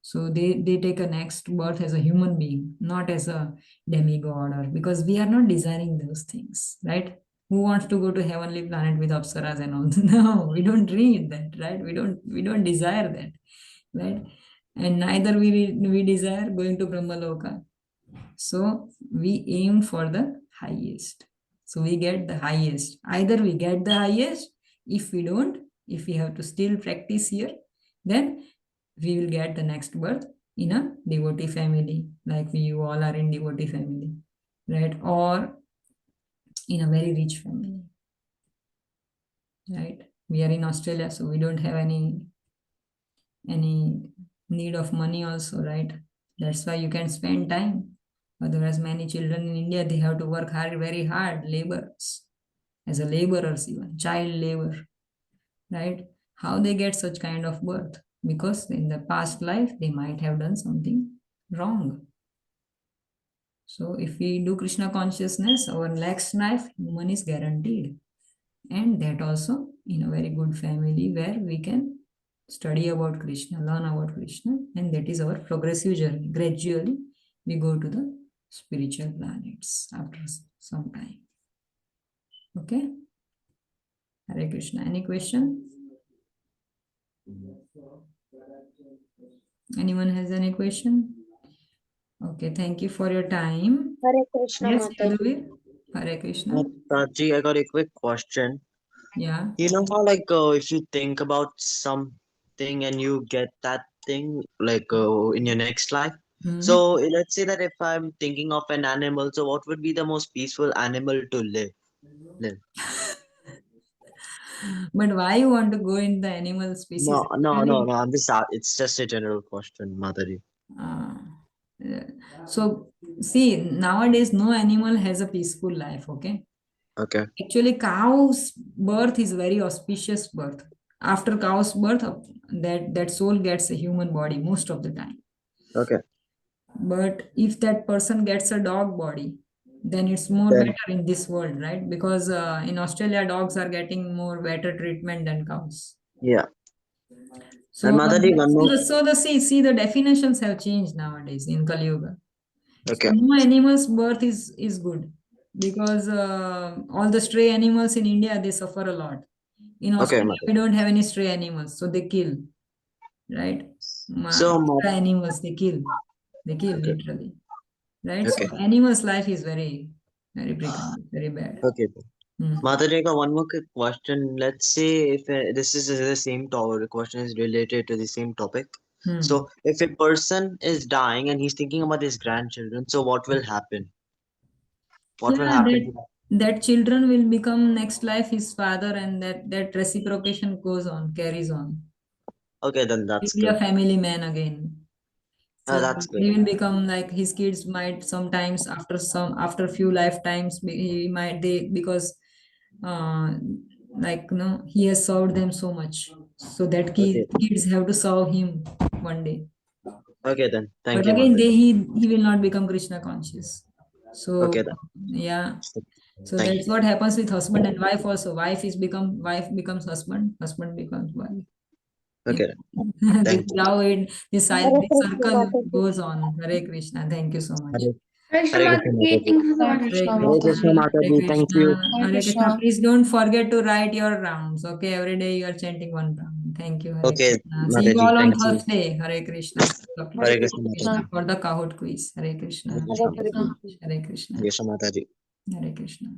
So they take a next birth as a human being, not as a demigod, or because we are not desiring those things, right? Who wants to go to heavenly planet with apsaras and all? No, we don't dream that, right? We don't desire that, right? And neither we desire going to Brahmaloka. So we aim for the highest. So we get the highest. Either we get the highest. If we don't, if we have to still practice here, then we will get the next birth in a devotee family, like you all are in devotee family, right? Or in a very rich family, right? We are in Australia, so we don't have any need of money also, right? That's why you can spend time. Otherwise, many children in India, they have to work hard, very hard, laborers, as a laborers even, child labor, right? How they get such kind of birth? Because in the past life, they might have done something wrong. So if we do Krishna consciousness, our next life, human is guaranteed. And that also in a very good family where we can study about Krishna, learn about Krishna, and that is our progressive journey. Gradually, we go to the spiritual planets after some time. Okay? Hare Krishna. Any question? Anyone has any question? Okay, thank you for your time. Hare Krishna, Yes, Mataji. Yaduvir? Hare Krishna. Mataji, I got a quick question. Yeah. You know how, like, if you think about something and you get that thing, like, in your next life. So let's say that if I'm thinking of an animal, so what would be the most peaceful animal to live? But why you want to go in the animal species? No. I'm just, it's just a general question, Mataji. So see, nowadays no animal has a peaceful life. Okay. Okay. Actually, cow's birth is very auspicious birth. After cow's birth, that soul gets a human body most of the time. Okay. But if that person gets a dog body, then it's more Then, better in this world, right? Because in Australia, dogs are getting more better treatment than cows. yeah. So, And Mataji, one more. see the definitions have changed nowadays in Kali Yuga. Okay. So no animals' birth is good, because all the stray animals in India, they suffer a lot. In Okay, Australia, Mataji. we don't have any stray animals, so they kill, right? So, Stray animals, they kill okay. literally, right? So Okay. animals' life is very, very precarious, very bad. Okay. Mataji, I got one more quick question. Let's say if this is the same topic, the question is related to the same topic. So, if a person is dying and he's thinking about his grandchildren, so what will happen? What will Yeah, happen to that children will become next life his father, and that reciprocation goes on, carries on. Okay, then He'll that's be a good. family man again. So That's good. he will become like his kids might sometimes after a few lifetimes he might they because uh like he has served them so much, so that Okay. kids have to serve him one day. Okay, then. Thank But you, again Mataji. he will not become Krishna conscious. So Okay, then. yeah. So Thank you. that's what happens with husband and wife also. Wife becomes husband, husband becomes wife. Okay, This thank is you. how this Hare Krishna, circle Mataji. goes on. Hare Krishna. Thank you so much. Hare Krishna Hare Krishna, Mataji, Mataji. thank you so Hare much. Krishna, Hare Krishna, Mataji. Hare Mataji. Thank Krishna. you. Hare Hare Krishna. Krishna. Please don't forget to write your rounds. Okay, every day you are chanting one round. Thank you. Hare Okay, Krishna. See you Mataji. all on Thank you. Thursday. Hare Krishna. 6 o'clock. Hare Hare Krishna, Hare Mataji. Krishna Krishna. for the Kahoot quiz. Hare Hare Krishna. Hare Krishna, Thank you so Mataji. Krishna. much. Hare Krishna. Hare Krishna, Mataji. Hare Krishna.